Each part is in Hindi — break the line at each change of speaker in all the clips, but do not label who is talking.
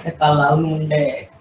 Kalau nunde.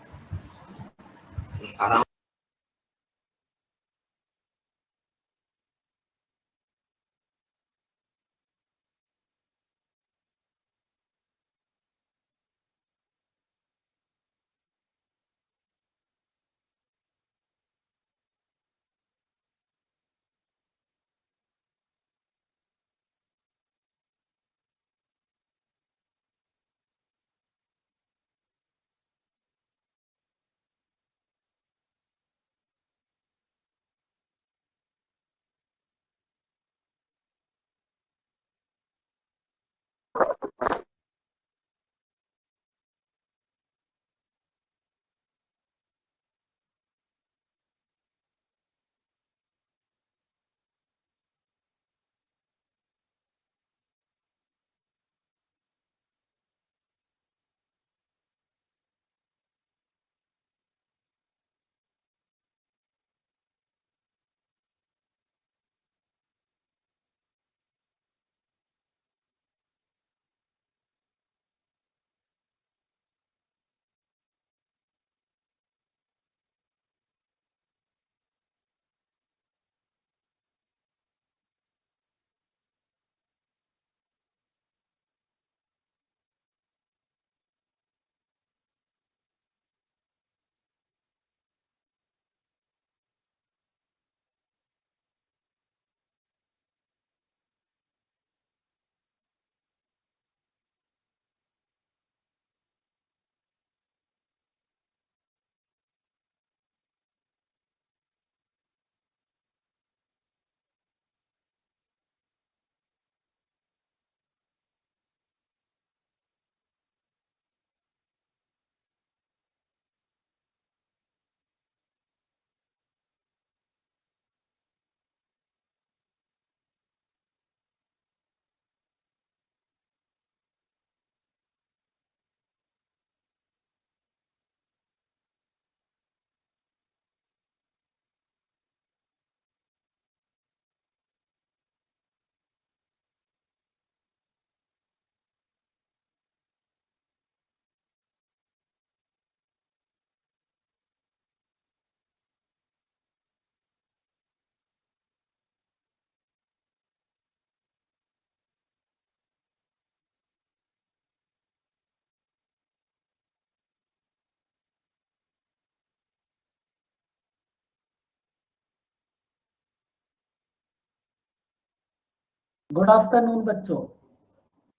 गुड आफ्टरनून बच्चों,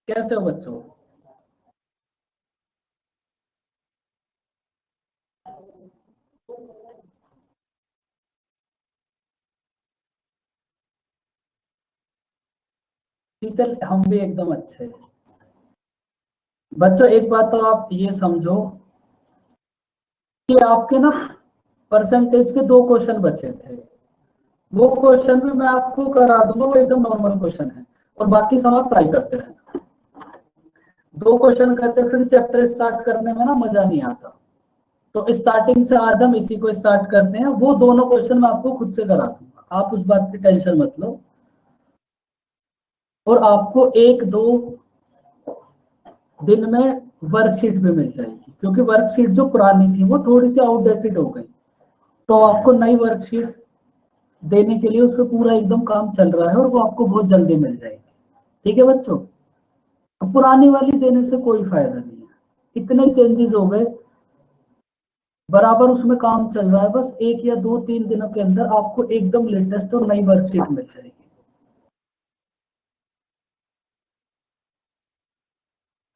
कैसे हो बच्चों? शीतल, हम भी एकदम अच्छे हैं। बच्चों एक बात तो आप ये समझो कि आपके ना परसेंटेज के 2 क्वेश्चन बचे थे। वो क्वेश्चन भी मैं आपको करा दूंगा, वो एकदम नॉर्मल क्वेश्चन है और बाकी सब आप ट्राई करते रहना। 2 क्वेश्चन करते फिर चैप्टर स्टार्ट करने में ना मजा नहीं आता, तो स्टार्टिंग से आज हम इसी को स्टार्ट करते हैं। वो दोनों क्वेश्चन मैं आपको खुद से करा दूंगा, आप उस बात की टेंशन मत लो। और आपको 1-2 दिन में वर्कशीट भी मिल जाएगी, क्योंकि वर्कशीट जो पुरानी थी वो थोड़ी सी आउटडेटेड हो गई, तो आपको नई वर्कशीट देने के लिए उस पर पूरा एकदम काम चल रहा है और वो आपको बहुत जल्दी मिल जाएगी। ठीक है बच्चों, पुरानी वाली देने से कोई फायदा नहीं है, इतने चेंजेस हो गए, बराबर उसमें काम चल रहा है। बस 1 या 2-3 दिनों के अंदर आपको एकदम लेटेस्ट और नई वर्कशीट मिल जाएगी।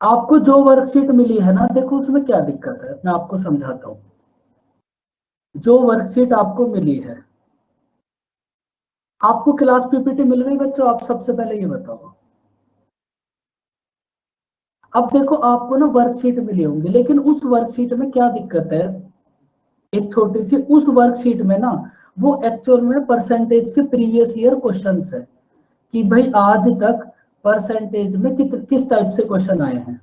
आपको जो वर्कशीट मिली है ना, देखो उसमें क्या दिक्कत है, मैं आपको समझाता हूँ। जो वर्कशीट आपको मिली है, आपको क्लास पीपीटी मिल गई बच्चों? आप सबसे पहले ये बताओ। अब देखो आपको ना वर्कशीट मिली होंगी, लेकिन उस वर्कशीट में क्या दिक्कत है, एक छोटी सी, उस वर्कशीट में ना वो एक्चुअल में परसेंटेज के प्रीवियस ईयर क्वेश्चंस है कि भाई आज तक परसेंटेज में किस टाइप से क्वेश्चन आए हैं।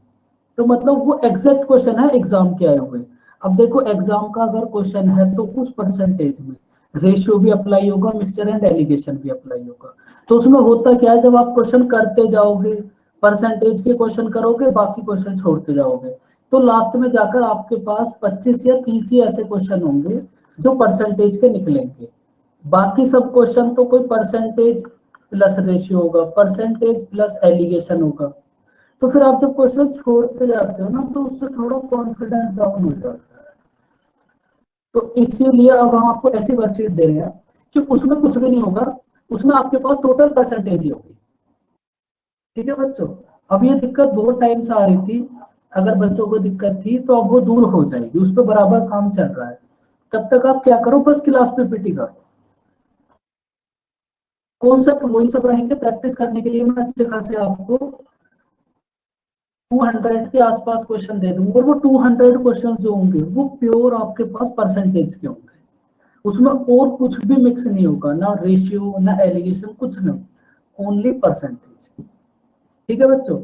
तो मतलब वो एग्जैक्ट क्वेश्चन है एग्जाम के आए हुए। अब देखो एग्जाम का अगर क्वेश्चन है तो उस परसेंटेज में रेशियो भी अप्लाई होगा, मिक्सचर एंड एलिगेशन भी अप्लाई होगा। तो उसमें होता क्या है, जब आप क्वेश्चन करते जाओगे, परसेंटेज के क्वेश्चन करोगे, बाकी क्वेश्चन छोड़ते जाओगे, तो लास्ट में जाकर आपके पास 25 या 30 ही ऐसे क्वेश्चन होंगे जो परसेंटेज के निकलेंगे। बाकी सब क्वेश्चन तो कोई परसेंटेज प्लस रेशियो होगा, परसेंटेज प्लस एलिगेशन होगा। तो फिर आप जब क्वेश्चन छोड़ते जाते हो ना, तो उससे थोड़ा कॉन्फिडेंस डाउन हो जाता है। तो इसीलिए अब हम आपको ऐसी वर्कशीट दे रहे हैं कि उसमें कुछ भी नहीं होगा, उसमें आपके पास टोटल परसेंटेज ही होगी। ठीक है बच्चों, अब ये दिक्कत बहुत टाइम से आ रही थी, अगर बच्चों को दिक्कत थी तो अब वो दूर हो जाएगी, उस पर बराबर काम चल रहा है। तब तक आप क्या करो, बस क्लास पीपीटी करो। कॉन्सेप्ट वही सब रहेंगे, प्रैक्टिस करने के लिए मैं अच्छे खासे आपको 200 के आसपास क्वेश्चन दे दूंगा, और वो 200 क्वेश्चन जो होंगे वो प्योर आपके पास परसेंटेज के होंगे, उसमें और कुछ भी मिक्स नहीं होगा, ना रेशियो ना एलिगेशन, कुछ नहीं, ओनली परसेंटेज। ठीक है बच्चों,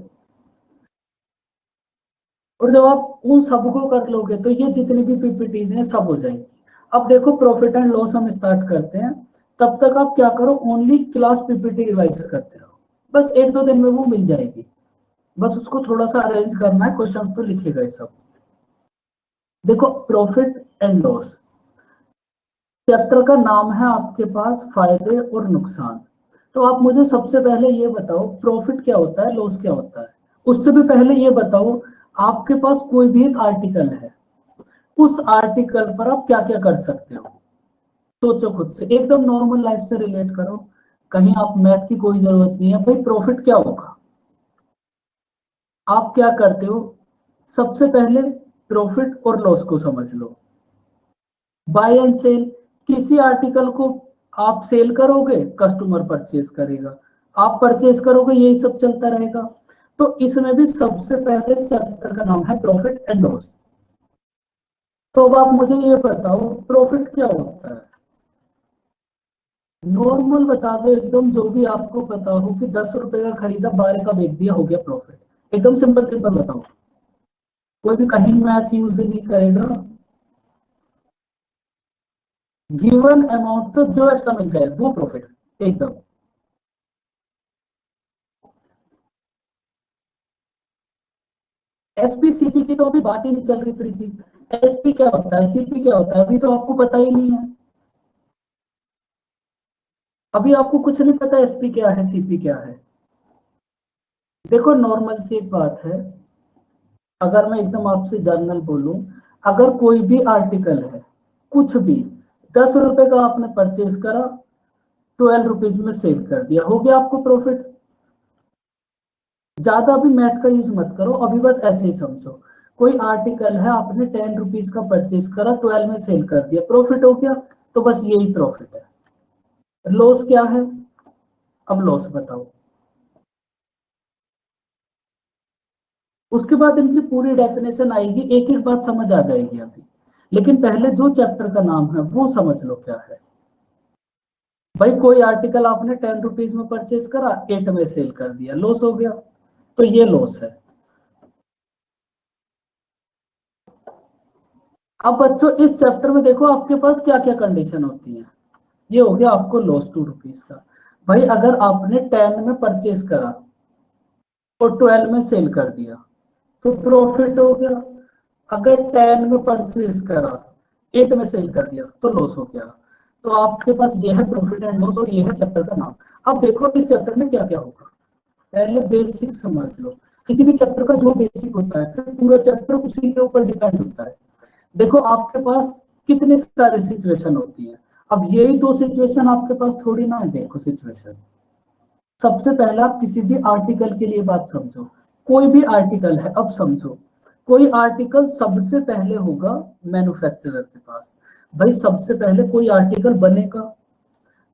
और जब आप उन सबको कर लोगे तो ये जितनी भी पीपीटीज हैं सब हो जाएंगी। अब देखो प्रॉफिट एंड लॉस हम स्टार्ट करते हैं, तब तक आप क्या करो, ओनली क्लास पीपीटी रिवाइज करते रहो, बस 1-2 दिन में वो मिल जाएगी, बस उसको थोड़ा सा अरेंज करना है, क्वेश्चंस तो लिखे गए सब। देखो प्रॉफिट एंड लॉस चैप्टर का नाम है आपके पास फायदे और नुकसान। तो आप मुझे सबसे पहले ये बताओ प्रॉफिट क्या होता है, लॉस क्या होता है। उससे भी पहले ये बताओ, आपके पास कोई भी एक आर्टिकल है, उस आर्टिकल पर आप क्या क्या कर सकते हो, सोचो खुद से, एकदम नॉर्मल लाइफ से रिलेट करो, कहीं आप मैथ की कोई जरूरत नहीं है। भाई प्रॉफिट क्या होगा, आप क्या करते हो, सबसे पहले प्रॉफिट और लॉस को समझ लो। बाय एंड सेल, किसी आर्टिकल को आप सेल करोगे, कस्टमर परचेज करेगा, आप परचेज करोगे, यही सब चलता रहेगा। तो इसमें भी सबसे पहले चैप्टर का नाम है प्रॉफिट एंड लॉस। तो अब आप मुझे ये बताओ प्रॉफिट क्या होता है, नॉर्मल बता दो एकदम, जो भी आपको पता हो कि 10 रुपए का खरीदा 12 का बेच दिया, हो गया प्रॉफिट। एकदम सिंपल सिंपल बताओ, कोई भी कहीं मैथ यूज नहीं करेगा, गिवन अमाउंट पे जो एक्स्ट्रा मिल जाए वो प्रॉफिट एकदम। एसपी-सीपी की तो अभी बात ही नहीं चल रही प्रीति, एसपी क्या होता है, सीपी क्या होता है, अभी तो आपको पता ही नहीं है, अभी आपको कुछ नहीं पता एसपी क्या है सीपी क्या है। देखो नॉर्मल सी एक बात है, अगर मैं एकदम आपसे जर्नल बोलूं, अगर कोई भी आर्टिकल है, कुछ भी 10 रुपए का आपने परचेज करा, 12 रुपीज में सेल कर दिया, हो गया आपको प्रॉफिट। ज्यादा भी मैथ का यूज मत करो, अभी बस ऐसे ही समझो, कोई आर्टिकल है आपने 10 रुपीज का परचेज करा, 12 में सेल कर दिया, प्रॉफिट हो गया। तो बस यही प्रॉफिट है। लॉस क्या है, अब लॉस बताओ, उसके बाद इनकी पूरी डेफिनेशन आएगी, एक एक बात समझ आ जाएगी अभी, लेकिन पहले जो चैप्टर का नाम है वो समझ लो क्या है। भाई कोई आर्टिकल आपने 10 रुपीज में परचेज करा, 8 में सेल कर दिया, लॉस हो गया, तो ये लॉस है। अब बच्चों इस चैप्टर में देखो आपके पास क्या क्या कंडीशन होती है, ये हो गया आपको लॉस 2 रुपीज का। भाई अगर आपने 10 में परचेज करा और 12 में सेल कर दिया तो प्रॉफिट हो गया, अगर 10 में परचेज करा 8 में सेल कर दिया तो लॉस हो गया। तो आपके पास ये है प्रॉफिट एंड लॉस, और ये है चैप्टर का नाम। अब देखो इस चैप्टर में क्या क्या होगा, पहले बेसिक समझ लो, किसी भी चैप्टर का जो बेसिक होता है फिर पूरा चैप्टर उसी के ऊपर डिपेंड होता है। देखो आपके पास कितने सारे सिचुएशन होती है, अब यही 2 सिचुएशन आपके पास थोड़ी ना है। देखो सिचुएशन, सबसे पहले आप किसी भी आर्टिकल के लिए बात समझो, कोई भी आर्टिकल है, अब समझो कोई आर्टिकल सबसे पहले होगा मैन्युफैक्चरर के पास। भाई सबसे पहले कोई आर्टिकल बनेगा,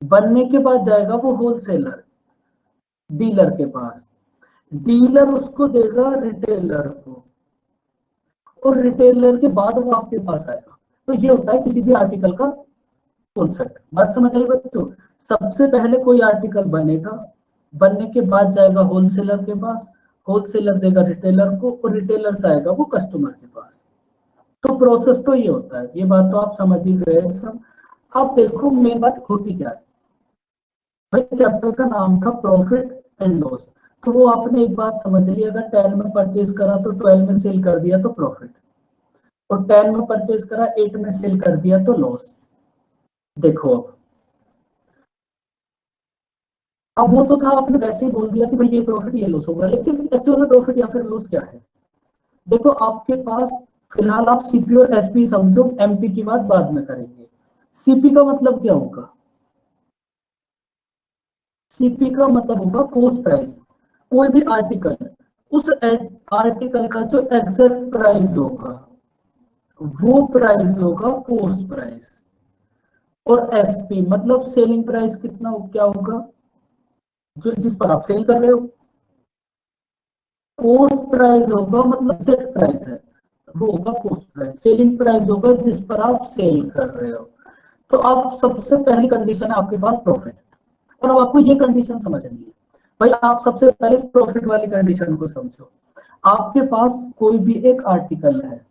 बनने के बाद जाएगा वो होलसेलर डीलर के पास, डीलर उसको देगा रिटेलर को, और रिटेलर के बाद वो आपके पास आएगा। तो ये होता है किसी भी आर्टिकल का कॉन्सेप्ट, बात समझ आई बच्चों। सबसे पहले कोई आर्टिकल बनेगा, बनने के बाद जाएगा होलसेलर के पास, होलसेलर देगा रिटेलर को, और रिटेलर से आएगा वो कस्टमर के पास। तो प्रोसेस तो ये होता है, ये बात तो आप समझ ही गए सब। अब देखो मेन बात होती क्या है, भाई चैप्टर का नाम था प्रॉफिट एंड लॉस, तो वो आपने एक बात समझ ली, अगर 10 में परचेज करा तो 12 में सेल कर दिया तो प्रॉफिट, और 10 में परचेज करा 8 में सेल कर दिया तो लॉस। देखो अब वो तो था, आपने वैसे ही बोल दिया कि भाई ये प्रॉफिट ये लॉस होगा, लेकिन एक्चुअल में प्रॉफिट या फिर लॉस क्या है? देखो आपके पास फिलहाल आप सीपी और एसपी समझो, एमपी की बात बाद में करेंगे। सीपी का मतलब क्या होगा? सीपी का मतलब होगा कॉस्ट प्राइस। कोई भी आर्टिकल, उस आर्टिकल का जो एग्जैक्ट प्राइस होगा वो प्राइस होगा कॉस्ट प्राइस। और एसपी मतलब सेलिंग प्राइस कितना क्या होगा, जो जिस पर आप सेल कर रहे हो। कॉस्ट प्राइस होगा मतलब सेट प्राइस है, वो होगा कॉस्ट प्राइस। सेलिंग प्राइस होगा जिस पर आप सेल कर रहे हो। तो अब सबसे पहली कंडीशन है आपके पास प्रॉफिट, और अब आपको ये कंडीशन समझनी है। भाई आप सबसे पहले प्रॉफिट वाली कंडीशन को समझो। आपके पास कोई भी एक आर्टिकल है,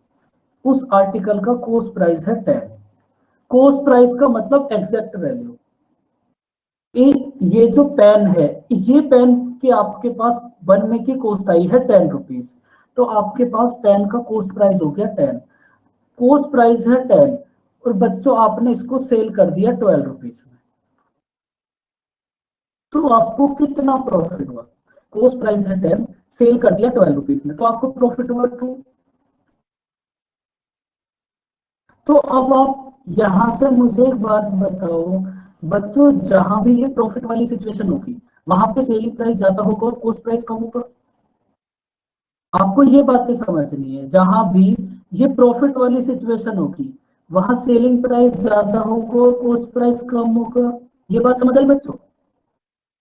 उस आर्टिकल का कॉस्ट प्राइस है 10। कॉस्ट प्राइस का मतलब एग्जैक्ट वैल्यू। ये जो पेन है, ये पेन के आपके पास बनने की कॉस्ट आई है 10 रुपीज, तो आपके पास पेन का कॉस्ट प्राइस हो गया 10। कॉस्ट प्राइस है 10, और बच्चों आपने इसको सेल कर दिया 12 रुपीज में, तो आपको कितना प्रॉफिट हुआ? कॉस्ट प्राइस है 10, सेल कर दिया 12 रुपीज में, तो आपको प्रॉफिट हुआ 2। तो अब आप यहां से मुझे एक बात बताओ बच्चों, जहां भी ये प्रॉफिट वाली सिचुएशन होगी वहां पे सेलिंग प्राइस ज्यादा होगा और कॉस्ट प्राइस कम होगा। आपको ये बातें समझनी है, जहां भी ये प्रॉफिट वाली सिचुएशन होगी वहां सेलिंग प्राइस ज्यादा होगा और कॉस्ट प्राइस कम होगा। ये बात समझ आई बच्चों?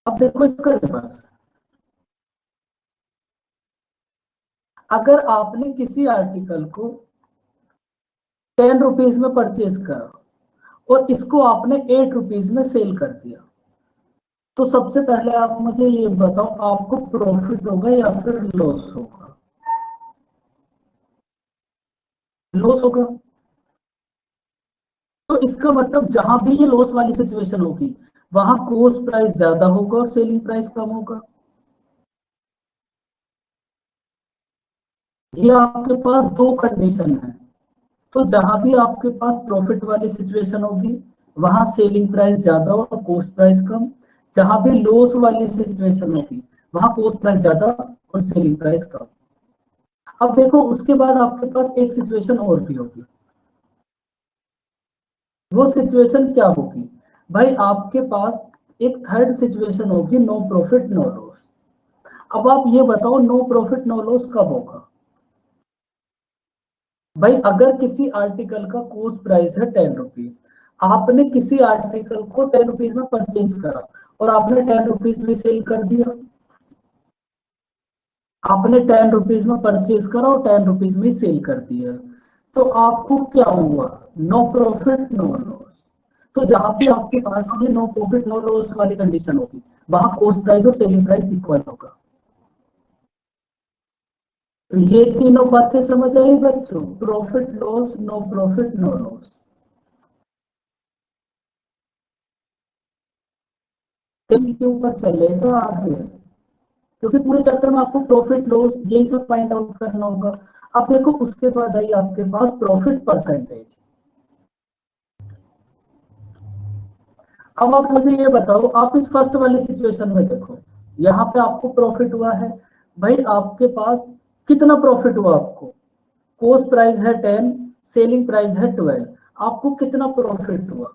अब देखो इसका रिवर्स। अगर आपने किसी आर्टिकल को 10 रुपीज में परचेज करा और इसको आपने 8 रुपीज में सेल कर दिया, तो सबसे पहले आप मुझे ये बताओ आपको प्रॉफिट होगा या फिर लॉस होगा? लॉस होगा। तो इसका मतलब जहां भी ये लॉस वाली सिचुएशन होगी वहां कॉस्ट प्राइस ज्यादा होगा और सेलिंग प्राइस कम होगा। ये आपके पास दो कंडीशन है। तो जहां भी आपके पास प्रॉफिट वाली सिचुएशन होगी वहां सेलिंग प्राइस ज्यादा और कॉस्ट प्राइस कम। जहां भी लॉस वाली सिचुएशन होगी वहां कॉस्ट प्राइस ज्यादा और सेलिंग प्राइस कम। अब देखो उसके बाद आपके पास एक सिचुएशन और भी होगी। वो सिचुएशन क्या होगी? भाई आपके पास एक थर्ड सिचुएशन होगी, नो प्रॉफिट नो लॉस। अब आप ये बताओ नो प्रॉफिट नो लॉस कब होगा? भाई अगर किसी आर्टिकल का कॉस्ट प्राइस है 10 रुपीज, आपने किसी आर्टिकल को 10 रुपीज में परचेज करा और आपने 10 रुपीज में सेल कर दिया। आपने 10 रुपीज में परचेज करा और 10 रुपीज में सेल कर दिया, तो आपको क्या हुआ? No profit no loss. तो जहां पे आपके पास ये नो प्रॉफिट नो लॉस वाली कंडीशन होगी वहां कॉस्ट प्राइस और सेलिंग प्राइस इक्वल होगा। तो ये तीनों बातें समझ आई बच्चों? Profit loss, no profit no loss. इसके ऊपर चलेगा आगे, क्योंकि पूरे चैप्टर में आपको प्रॉफिट लॉस यही सब फाइंड आउट करना होगा। अब देखो उसके बाद आई आपके पास प्रॉफिट परसेंटेज। अब आप मुझे ये बताओ, आप इस फर्स्ट वाली सिचुएशन में देखो, यहाँ पे आपको प्रॉफिट हुआ है। भाई आपके पास कितना प्रॉफिट हुआ आपको? कॉस्ट प्राइस है 10, सेलिंग प्राइस है 12, आपको कितना प्रॉफिट हुआ?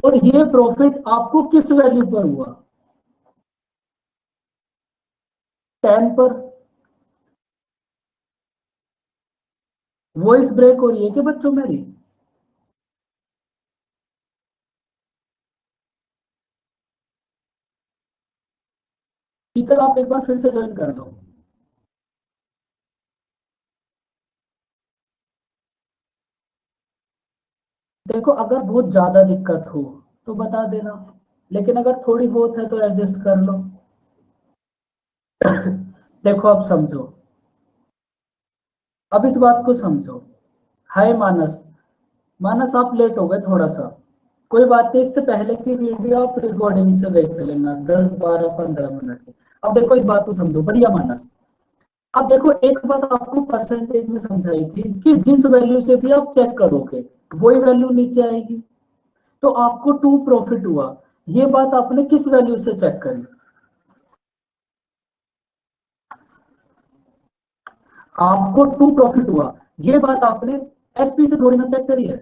और ये प्रॉफिट आपको किस वैल्यू पर हुआ? 10 पर। वॉइस ब्रेक हो रही है कि बच्चों मेरी? शीतल आप एक बार फिर से ज्वाइन कर लो। देखो अगर बहुत ज्यादा दिक्कत हो तो बता देना, लेकिन अगर थोड़ी बहुत है तो एडजस्ट कर लो। देखो अब समझो, अब इस बात को समझो। हाय मानस, मानस आप लेट हो गए थोड़ा सा। कोई बात नहीं, इससे पहले की वीडियो आप रिकॉर्डिंग से देख लेना, 10 12 15 मिनट की। अब देखो इस बात को समझो, बढ़िया मानस। अब देखो एक बात आपको परसेंटेज में समझाई थी कि जिस वैल्यू से भी आप चेक करोगे वही वैल्यू नीचे आएगी। तो आपको 2 प्रॉफिट हुआ, ये बात आपने किस वैल्यू से चेक करी? आपको 2 प्रॉफिट हुआ, ये बात आपने एसपी से थोड़ी ना चेक करी है,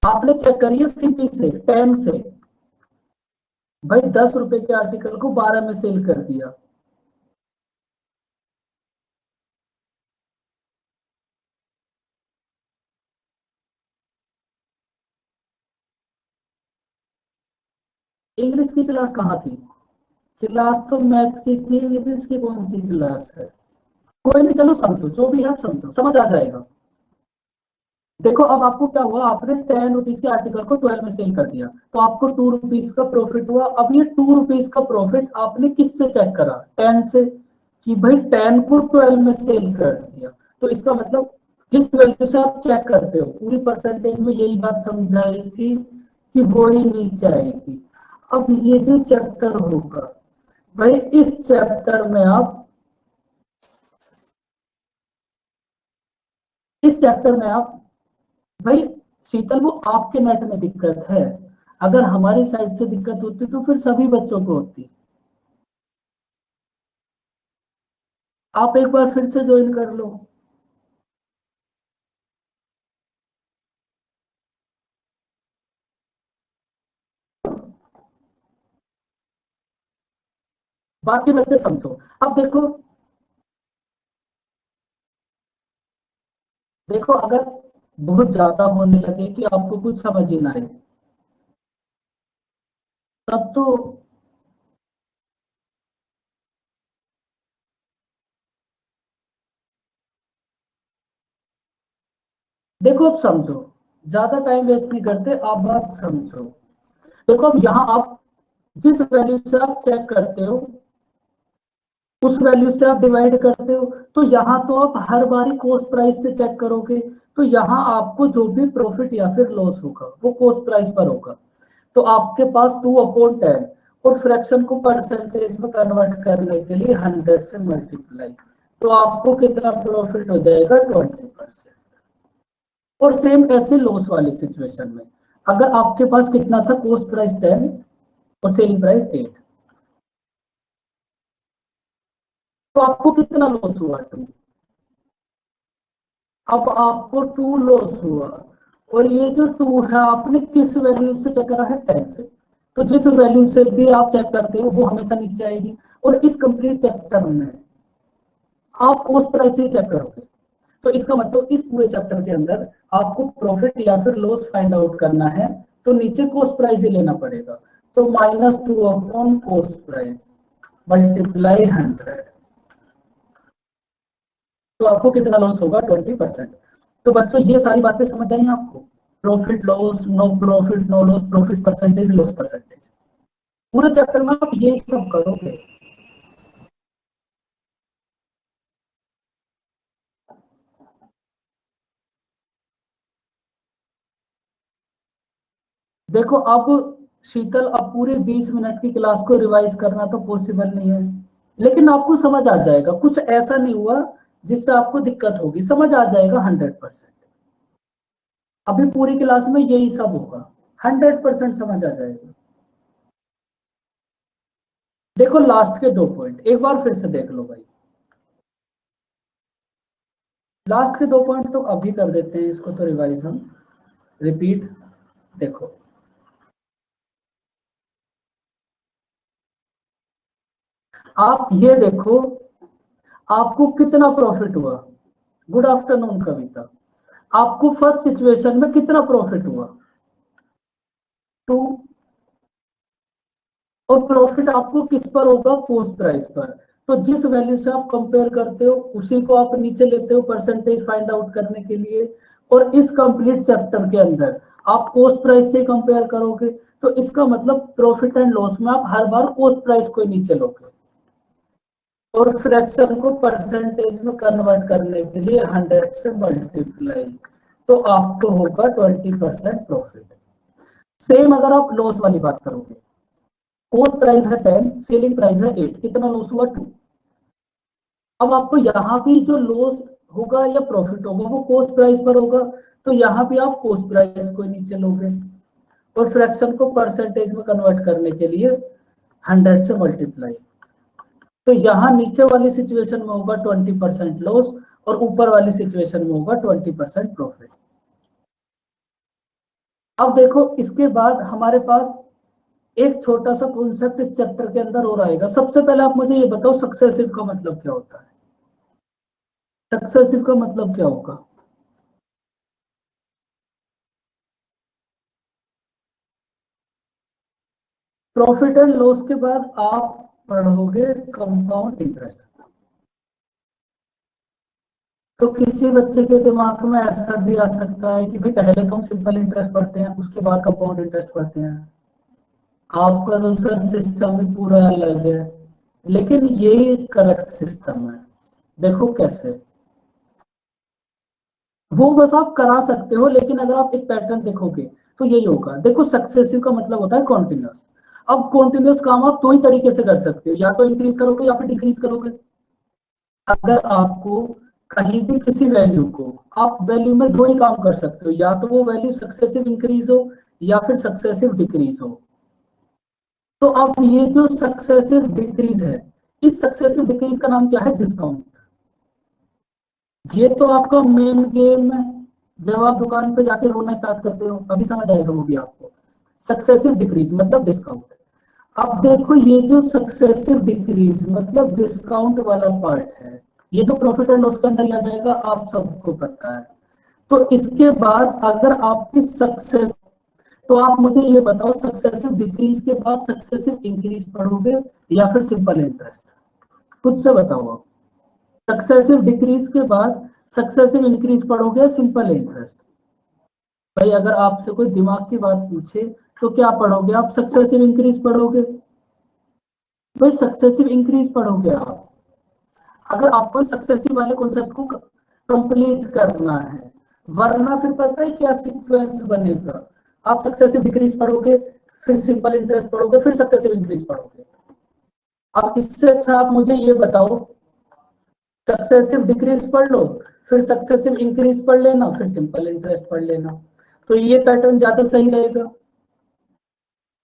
आपने चेक करी है सीपी से, 10 से। भाई 10 रुपए के आर्टिकल को 12 में सेल कर दिया। इंग्लिश की क्लास कहाँ थी? क्लास तो मैथ की थी, इंग्लिश की कौन सी क्लास है? कोई नहीं, चलो समझो, जो भी है आप समझो, समझ आ जाएगा। देखो अब आपको क्या हुआ, आपने 10 रुपीज के आर्टिकल को 12 में सेल कर दिया, तो आपको 2 रुपीज का प्रॉफिट हुआ। अब ये 2 रुपीज का प्रॉफिट आपने किससे चेक करा? 10 से, कि भाई 10 को 12 में सेल कर दिया। तो इसका मतलब जिस वैल्यू से आप चेक करते हो, पूरी परसेंटेज में यही बात समझाई थी कि वो ही नीचे आएगी। अब ये जो चैप्टर होगा, भाई इस चैप्टर में आप, इस चैप्टर में आप, भाई शीतल वो आपके नेट में दिक्कत है, अगर हमारी साइड से दिक्कत होती तो फिर सभी बच्चों को होती। आप एक बार फिर से ज्वाइन कर लो। बाकी बच्चे समझो। अब देखो, देखो अगर बहुत ज्यादा होने लगे कि आपको कुछ समझ ही ना आए, तब तो देखो, अब समझो, ज्यादा टाइम वेस्ट नहीं करते, आप बात समझो। देखो अब यहाँ आप जिस वैल्यू से आप चेक करते हो उस वैल्यू से आप डिवाइड करते हो, तो यहाँ तो आप हर बारी कॉस्ट प्राइस से चेक करोगे, तो यहाँ आपको जो भी प्रॉफिट या फिर लॉस होगा वो कॉस्ट प्राइस पर होगा। तो आपके पास 2/10, और फ्रैक्शन को परसेंटेज में कन्वर्ट करने के लिए 100 से मल्टीप्लाई, तो आपको कितना प्रॉफिट हो जाएगा? 20%। और सेम ऐसे लॉस वाली सिचुएशन में, अगर आपके पास कितना था, कॉस्ट प्राइस 10 और सेलिंग प्राइस 8, तो आपको कितना लॉस हुआ? 2। अब आपको 2 लॉस हुआ, और ये जो 2 है आपने किस वैल्यू से चेक करा है? 10 से। तो जिस वैल्यू से भी आप चेक करते हो वो हमेशा नीचे आएगी। और इस कंप्लीट चैप्टर में आप कॉस्ट प्राइस से चेक करोगे, तो इसका मतलब इस पूरे चैप्टर के अंदर आपको प्रॉफिट या फिर लॉस फाइंड आउट करना है, तो नीचे कॉस्ट प्राइस ही लेना पड़ेगा। तो -2 अपॉन कॉस्ट प्राइस मल्टीप्लाई 100, तो आपको कितना लॉस होगा? 20%। तो बच्चों ये सारी बातें समझ आई आपको? Profit loss, no profit no loss, profit percentage, loss percentage, पूरे चैप्टर में आप ये सब करोगे। देखो अब शीतल, अब पूरे 20 मिनट की क्लास को रिवाइज करना तो पॉसिबल नहीं है, लेकिन आपको समझ आ जाएगा, कुछ ऐसा नहीं हुआ जिससे आपको दिक्कत होगी, समझ आ जाएगा 100%। अभी पूरी क्लास में यही सब होगा, 100% समझ आ जाएगा। देखो लास्ट के 2 पॉइंट एक बार फिर से देख लो भाई, लास्ट के 2 पॉइंट तो अभी कर देते हैं, इसको तो रिवाइज हम, रिपीट। देखो आप ये देखो, आपको कितना प्रॉफिट हुआ? गुड आफ्टरनून कविता, आपको फर्स्ट सिचुएशन में कितना प्रॉफिट हुआ? 2। और प्रॉफिट आपको किस पर होगा? कॉस्ट प्राइस पर। तो जिस वैल्यू से आप कंपेयर करते हो उसी को आप नीचे लेते हो परसेंटेज फाइंड आउट करने के लिए, और इस कंप्लीट चैप्टर के अंदर आप कॉस्ट प्राइस से कंपेयर करोगे, तो इसका मतलब प्रॉफिट एंड लॉस में आप हर बार कॉस्ट प्राइस को नीचे लोगे, और फ्रैक्शन को परसेंटेज में कन्वर्ट करने के लिए 100 से मल्टीप्लाई, तो आपको होगा 20% प्रॉफिट। सेम अगर आप लॉस वाली बात करोगे, कॉस्ट प्राइस है 10, सेलिंग प्राइस है 8, कितना लॉस हुआ 2। अब आपको यहाँ भी जो लॉस होगा या प्रॉफिट होगा वो कॉस्ट प्राइस पर होगा, तो यहाँ भी आप कॉस्ट प्राइस को नीचे लोगे और फ्रैक्शन को परसेंटेज में कन्वर्ट करने के लिए 100 से मल्टीप्लाई। तो यहाँ नीचे वाली सिचुएशन में होगा 20% लॉस और ऊपर वाली सिचुएशन में होगा 20% प्रॉफिट। अब देखो इसके बाद हमारे पास एक छोटा सा कॉन्सेप्ट इस चैप्टर के अंदर और आएगा। सबसे पहले आप मुझे ये बताओ सक्सेसिव का मतलब क्या होता है। सक्सेसिव का मतलब क्या होगा? प्रॉफिट एंड लॉस के बाद आप पढ़ोगे कंपाउंड इंटरेस्ट। तो किसी बच्चे के दिमाग में ऐसा भी आ सकता है कि भाई पहले तो हम सिंपल इंटरेस्ट पढ़ते हैं उसके बाद कंपाउंड इंटरेस्ट पढ़ते हैं। आपका तो सर सिस्टम भी पूरा अलग है, लेकिन यही करेक्ट सिस्टम है। देखो कैसे, वो बस आप करा सकते हो, लेकिन अगर आप एक पैटर्न देखोगे तो यही होगा। देखो सक्सेसिव का मतलब होता है कॉन्टिन्यूस। अब कॉन्टिन्यूस काम आप दो ही तरीके से कर सकते हो, या तो इंक्रीज करोगे या फिर डिक्रीज करोगे। अगर आपको कहीं भी किसी वैल्यू को, आप वैल्यू में दो ही काम कर सकते हो, या तो वो वैल्यू सक्सेसिव इंक्रीज हो या फिर सक्सेसिव डिक्रीज हो। तो अब ये जो सक्सेसिव डिक्रीज है, इस सक्सेसिव डिक्रीज का नाम क्या है? डिस्काउंट। ये तो आपका मेन गेम है। जब आप दुकान पे जाके रोना स्टार्ट करते हो अभी समझ आएगा वो भी आपको। सक्सेसिव डिक्रीज मतलब डिस्काउंट। अब देखो ये जो सक्सेसिव डिक्रीज मतलब डिस्काउंट वाला पार्ट है, ये तो प्रॉफिट एंड लॉस के अंदर ही आ जाएगा, आप सबको पता है। तो इसके बाद अगर आपकी सक्सेस, तो आप मुझे ये बताओ सक्सेसिव डिक्रीज के बाद सक्सेसिव इंक्रीज पढ़ोगे या फिर सिंपल इंटरेस्ट? खुद से बताओ आप। सक्सेसिव डिक्रीज के बाद सक्सेसिव इंक्रीज पढ़ोगे या सिंपल इंटरेस्ट? भाई अगर आपसे कोई दिमाग की बात पूछे तो क्या पढ़ोगे आप? सक्सेसिव इंक्रीज पढ़ोगे? भाई सक्सेसिव इंक्रीज पढ़ोगे आप। अगर आपको सक्सेसिव वाले कॉन्सेप्ट को कंप्लीट करना है, वरना फिर पता है क्या सीक्वेंस बनेगा। आप सक्सेसिव डिक्रीज पढ़ोगे, फिर सिंपल इंटरेस्ट पढ़ोगे, फिर सक्सेसिव इंक्रीज पढ़ोगे। अब इससे अच्छा आप मुझे ये बताओ, सक्सेसिव डिक्रीज पढ़ लो, फिर सक्सेसिव इंक्रीज पढ़ लेना, फिर सिंपल इंटरेस्ट पढ़ लेना, तो ये पैटर्न ज्यादा सही रहेगा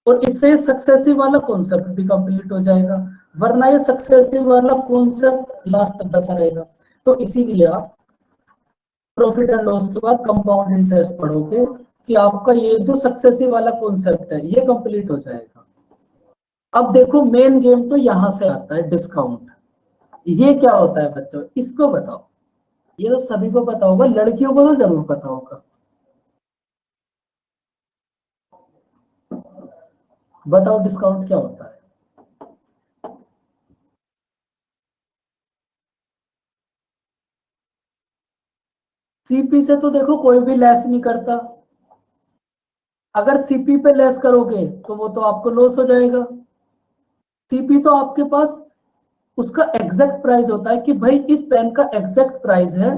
और इससे सक्सेसिव वाला कॉन्सेप्ट भी कंप्लीट हो जाएगा। वरना ये सक्सेसिव वाला कॉन्सेप्ट लास्ट तक बचा रहेगा। तो इसीलिए आप प्रॉफिट एंड लॉस के बाद कंपाउंड इंटरेस्ट पढ़ोगे कि आपका ये जो सक्सेसिव वाला कॉन्सेप्ट है ये कंप्लीट हो जाएगा। अब देखो मेन गेम तो यहां से आता है, डिस्काउंट। ये क्या होता है बच्चों, इसको बताओ। ये तो सभी को पता होगा, लड़कियों को तो जरूर पता होगा। बताओ डिस्काउंट क्या होता है? सीपी से तो देखो कोई भी लेस नहीं करता। अगर सीपी पे लेस करोगे तो वो तो आपको लॉस हो जाएगा। सीपी तो आपके पास उसका एग्जैक्ट प्राइस होता है कि भाई इस पेन का एग्जैक्ट प्राइस है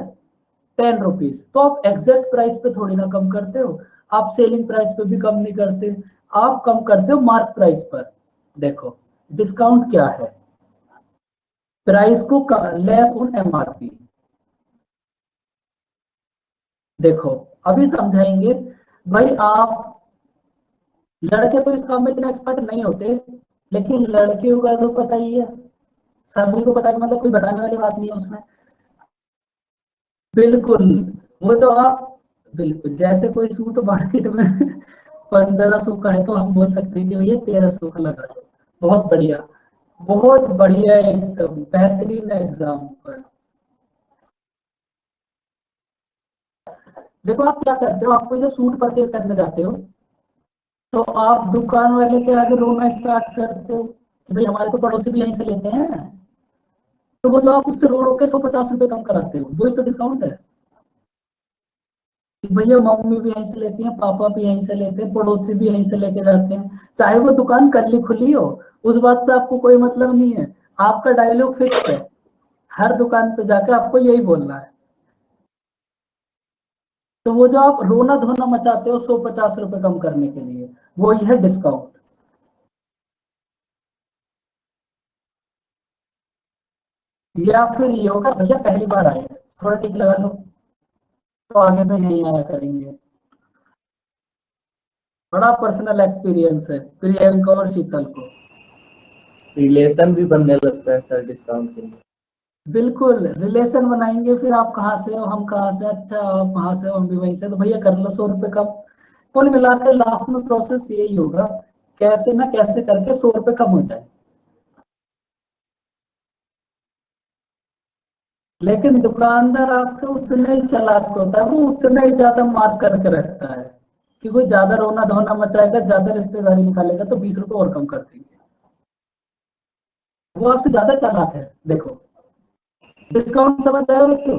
10 रुपीज, तो आप एग्जैक्ट प्राइस पे थोड़ी ना कम करते हो। आप सेलिंग प्राइस पे भी कम नहीं करते, आप कम करते हो मार्क प्राइस पर। देखो डिस्काउंट क्या है? प्राइस को लेस ऑन एमआरपी। देखो अभी समझाएंगे। भाई आप लड़के तो इस काम में इतने एक्सपर्ट नहीं होते, लेकिन लड़कियों का तो पता ही है, सभी को पता है, मतलब कोई बताने वाली बात नहीं है उसमें। बिल्कुल। वो जो आप, बिल्कुल जैसे कोई सूट मार्केट में 1500 का है तो हम बोल सकते हैं कि भैया 1300 का लगा दो। बहुत बढ़िया, बहुत बढ़िया, एकदम बेहतरीन एग्जाम्पल। देखो आप क्या करते हो, आप कोई जब सूट परचेज करने जाते हो तो आप दुकान वाले के आगे रोना स्टार्ट करते हो कि भाई हमारे तो पड़ोसी भी यहीं से लेते हैं। तो वो जो आप उससे रो रो के 150 रुपए कम कराते हो वही तो डिस्काउंट है। कि भैया मम्मी भी यहीं से लेती हैं, पापा भी यहीं से लेते हैं, पड़ोसी भी यहीं से लेके जाते हैं, चाहे वो दुकान कल्ली खुली हो, उस बात से आपको कोई मतलब नहीं है। आपका डायलॉग फिक्स है, हर दुकान पे जाके आपको यही बोलना है। तो वो जो आप रोना धोना मचाते हो 150 रुपए कम करने के लिए, वो ही है डिस्काउंट। या फिर ये होगा भैया पहली बार आए हैं, थोड़ा टिक लगा लो, तो आगे से यही आया करेंगे। बड़ा पर्सनल एक्सपीरियंस है प्रियंका और शीतल को।
रिलेशन भी बनने लगता है सर डिस्काउंट के लिए।
बिल्कुल रिलेशन बनाएंगे, फिर आप कहाँ से हो हम कहाँ से, अच्छा आप वहां से हो हम भी वहीं से, तो भैया कर लो 100 रुपए कम। कुल मिलाकर लास्ट में प्रोसेस यही होगा, कैसे ना कैसे करके 100 रुपए कम हो जाए। लेकिन दुकानदार आपके उतने ही चालाक होता है, वो उतना ही ज्यादा मार्क करके रखता है कि कोई ज्यादा रोना धोना मचाएगा, ज्यादा रिश्तेदारी निकालेगा तो 20 रुपए और कम कर देंगे। वो आपसे ज्यादा चालाक है। देखो डिस्काउंट समझ आया बच्चों?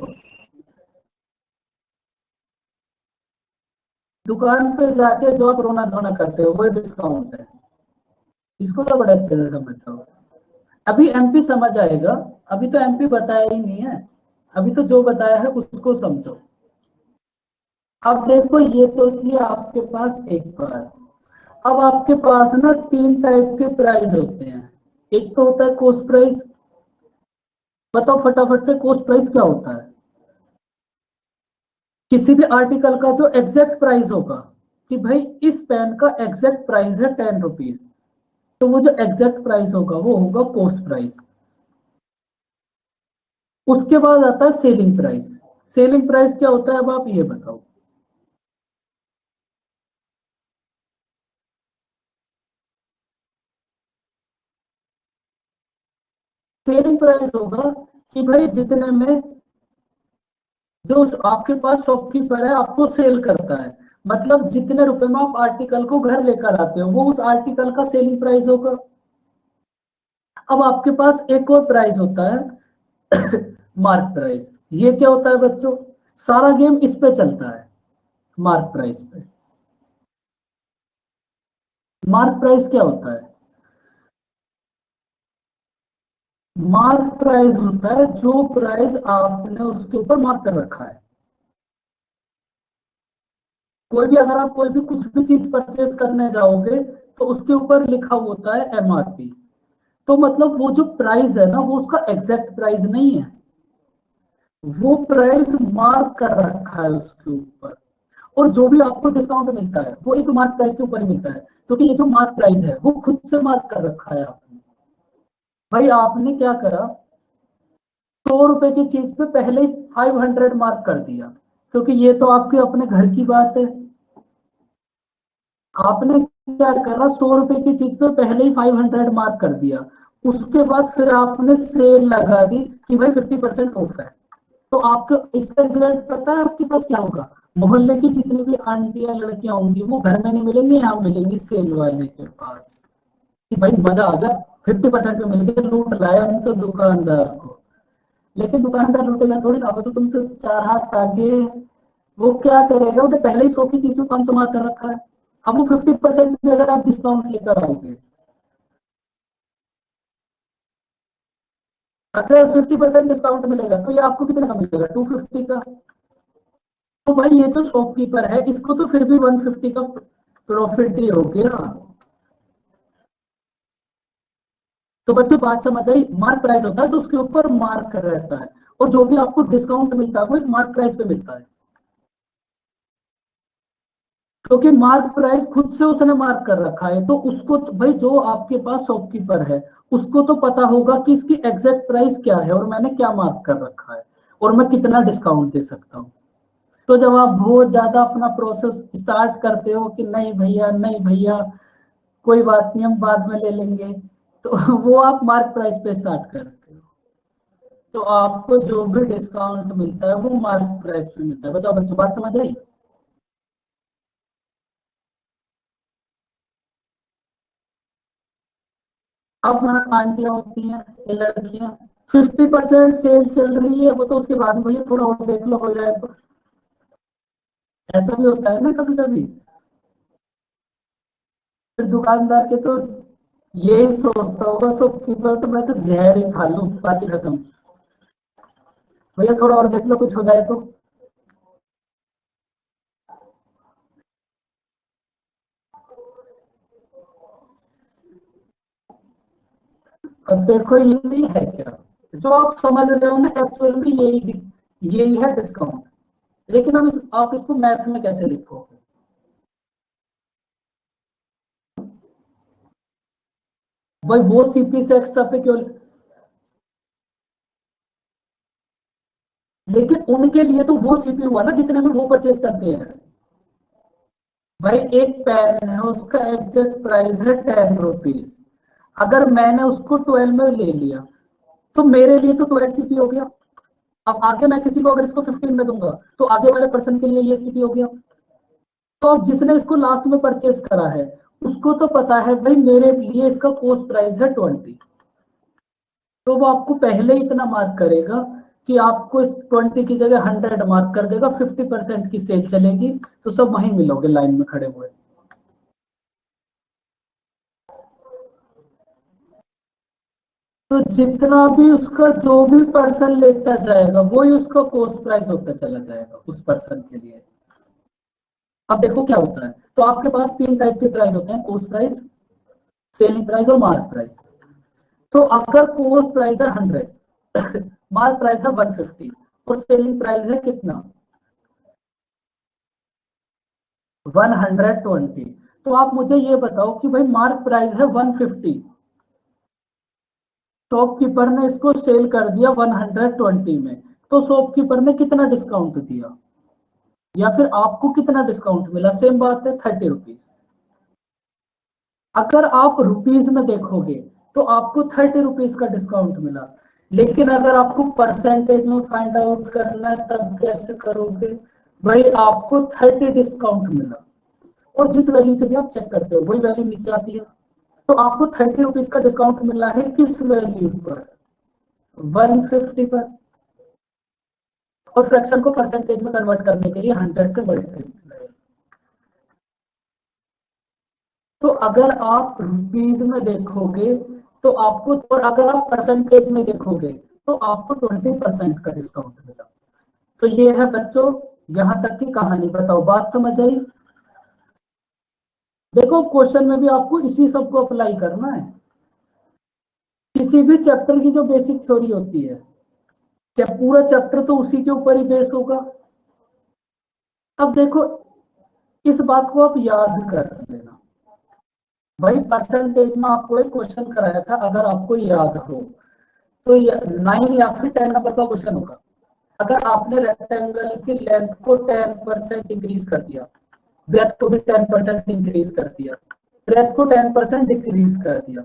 दुकान पे जाके जो आप रोना धोना करते हो वो डिस्काउंट है। इसको तो बड़े अच्छे से समझ जाओ। अभी एमपी समझ आएगा, अभी तो एमपी बताया ही नहीं है, अभी तो जो बताया है उसको समझो। अब देखो ये तो थी आपके पास एक बार। अब आपके पास ना तीन टाइप के प्राइस होते हैं। एक तो होता है कॉस्ट प्राइस। बताओ फटाफट से कॉस्ट प्राइस क्या होता है? किसी भी आर्टिकल का जो एग्जैक्ट प्राइस होगा, कि भाई इस पेन का एग्जैक्ट प्राइस है 10 रुपीज, तो वो जो एग्जैक्ट प्राइस होगा वो होगा कॉस्ट प्राइस। उसके बाद आता है सेलिंग प्राइस। सेलिंग प्राइस क्या होता है अब आप ये बताओ? सेलिंग प्राइस होगा कि भाई जितने में जो आपके पास शॉपकीपर है आपको सेल करता है, मतलब जितने रुपए में आप आर्टिकल को घर लेकर आते हो वो उस आर्टिकल का सेलिंग प्राइस होगा। अब आपके पास एक और प्राइस होता है मार्क प्राइस। ये क्या होता है बच्चों? सारा गेम इस पे चलता है, मार्क प्राइस पे। मार्क प्राइस क्या होता है? मार्क प्राइस होता है जो प्राइस आपने उसके ऊपर मार्क कर रखा है। कोई भी अगर आप कोई भी कुछ भी चीज परचेज करने जाओगे तो उसके ऊपर लिखा होता है एमआरपी। तो मतलब वो जो प्राइस है ना वो उसका एग्जैक्ट प्राइस नहीं है, वो प्राइस मार्क कर रखा है उसके ऊपर। और जो भी आपको डिस्काउंट मिलता है वो इस मार्क प्राइस के ऊपर ही मिलता है, क्योंकि ये जो मार्क प्राइस है वो खुद से मार्क कर रखा है आपने। भाई आपने क्या करा, 100 रुपए की चीज पे पहले ही 500 मार्क कर दिया, क्योंकि ये तो आपके अपने घर की बात है। आपने क्या करा, 100 रुपए की चीज पे पहले ही 500 मार्क कर दिया। उसके बाद फिर आपने सेल लगा दी कि भाई 50% ऑफ है। तो आपको इसका रिजल्ट पता है आपके पास क्या होगा? मोहल्ले की जितनी भी आंटियां लड़कियां होंगी वो घर में नहीं मिलेंगी, यहाँ मिलेंगी सेल वाले के पास, कि भाई मजा आ गया, 50% में मिल गया, लूट लाया हम तो दुकानदार को। लेकिन दुकानदार लूटेगा थोड़ी ना, वो तो तुमसे 4 हाथ आगे। वो क्या करेगा, उसने पहले ही 100 की चीज में 500 मार्क कर रखा है। अब वो 50% में अगर आप डिस्काउंट लेकर आओगे, अगर 50% डिस्काउंट मिलेगा तो ये आपको कितने का मिलेगा, 250 का। तो भाई ये जो शॉपकीपर है इसको तो फिर भी 150 का प्रॉफिट ही हो गया। तो बच्चों बात समझ आई, मार्क प्राइस होता है तो उसके ऊपर मार्क कर रहता है, और जो भी आपको डिस्काउंट मिलता है वो इस मार्क प्राइस पे मिलता है, क्योंकि मार्क प्राइस खुद से उसने मार्क कर रखा है। तो उसको तो भाई जो आपके पास शॉपकीपर है उसको तो पता होगा कि इसकी एग्जैक्ट प्राइस क्या है और मैंने क्या मार्क कर रखा है और मैं कितना डिस्काउंट दे सकता हूँ। तो जब आप बहुत ज्यादा अपना प्रोसेस स्टार्ट करते हो कि नहीं भैया नहीं भैया कोई बात नहीं हम बाद में ले लेंगे, तो वो आप मार्क प्राइस पे स्टार्ट करते हो। तो आपको जो भी डिस्काउंट मिलता है वो मार्क प्राइस पे मिलता है। बताओ बच्चों बात समझ आई? अब वहाँ आंटियां होती हैं ये लड़कियां, 50% सेल चल रही है, वो तो उसके बाद में भैया थोड़ा और देख लो हो जाए तो। ऐसा भी होता है ना कभी कभी। फिर दुकानदार के तो यही सोचता होगा शॉपकीपर, तो मैं तो जहर ही खा लूं, बात ही खत्म, भैया थोड़ा और देख लो कुछ हो जाए तो। अब देखो यही है क्या, जो आप समझ रहे हो ना, एक्चुअल में यही है डिस्काउंट। लेकिन आप इसको मैथ में कैसे लिखोगे? भाई वो सीपी से एक्स्ट्रा पे क्यों? लेकिन उनके लिए तो वो सीपी हुआ ना जितने में वो परचेज करते हैं। भाई एक पेन है, उसका एग्जैक्ट प्राइस है 10 रुपीज। अगर मैंने उसको 12 में ले लिया तो मेरे लिए तो 12 सीपी हो गया। अब आगे मैं किसी को अगर इसको 15 में दूंगा तो आगे वाले पर्सन के लिए ये सीपी हो गया। तो अब जिसने इसको लास्ट में परचेस करा है उसको तो पता है भाई मेरे लिए इसका कॉस्ट प्राइस है 20। तो वो आपको पहले ही इतना मार्क करेगा कि आपको इस 20 की जगह 100 मार्क कर देगा। 50% की सेल चलेगी तो सब वहीं मिलोगे लाइन में खड़े हुए। तो जितना भी उसका जो भी पर्सन लेता जाएगा वही उसका कॉस्ट प्राइस होता चला जाएगा उस पर्सन के लिए। अब देखो क्या होता है, तो आपके पास 3 टाइप के प्राइस होते हैं, कॉस्ट प्राइस, सेलिंग प्राइस और मार्क प्राइस। तो अगर कॉस्ट प्राइस है 100, मार्क प्राइस है 150 और सेलिंग प्राइस है कितना 120, तो आप मुझे ये बताओ कि भाई मार्क प्राइस है 150, शॉपकीपर ने इसको सेल कर दिया 120 में, तो शॉपकीपर ने कितना डिस्काउंट दिया या फिर आपको कितना डिस्काउंट मिला? सेम बात है, 30 रुपीज। अगर आप रुपीज में देखोगे तो आपको 30 रुपीज का डिस्काउंट मिला। लेकिन अगर आपको परसेंटेज में फाइंड आउट करना है तब कैसे करोगे? भाई आपको 30 डिस्काउंट मिला और जिस वैल्यू से भी आप चेक करते हो वही वैल्यू नीचे आती है। तो आपको 30 रुपीज का डिस्काउंट मिला है किस वैल्यू पर? 150 पर। और फ्रैक्शन को परसेंटेज में कन्वर्ट करने के लिए 100 से मल्टीप्लाई। तो अगर आप रुपीज में देखोगे तो आपको, और अगर आप परसेंटेज में देखोगे तो आपको 20% का डिस्काउंट मिला। तो ये है बच्चों यहां तक की कहानी। बताओ बात समझ आई? देखो क्वेश्चन में भी आपको इसी सब को अप्लाई करना है। किसी भी चैप्टर की जो बेसिक थ्योरी होती है, पूरा चैप्टर तो उसी के ऊपर ही बेस होगा। अब देखो इस बात को आप याद कर लेना। भाई परसेंटेज में आपको एक क्वेश्चन कराया था, अगर आपको याद हो तो 9 या फिर 10 नंबर का क्वेश्चन होगा। अगर आपने रेक्टेंगल की लेंथ को 10% इंक्रीज कर दिया, ब्रेथ को भी 10% इंक्रीज कर दिया, ब्रेथ को 10% डिक्रीज कर दिया,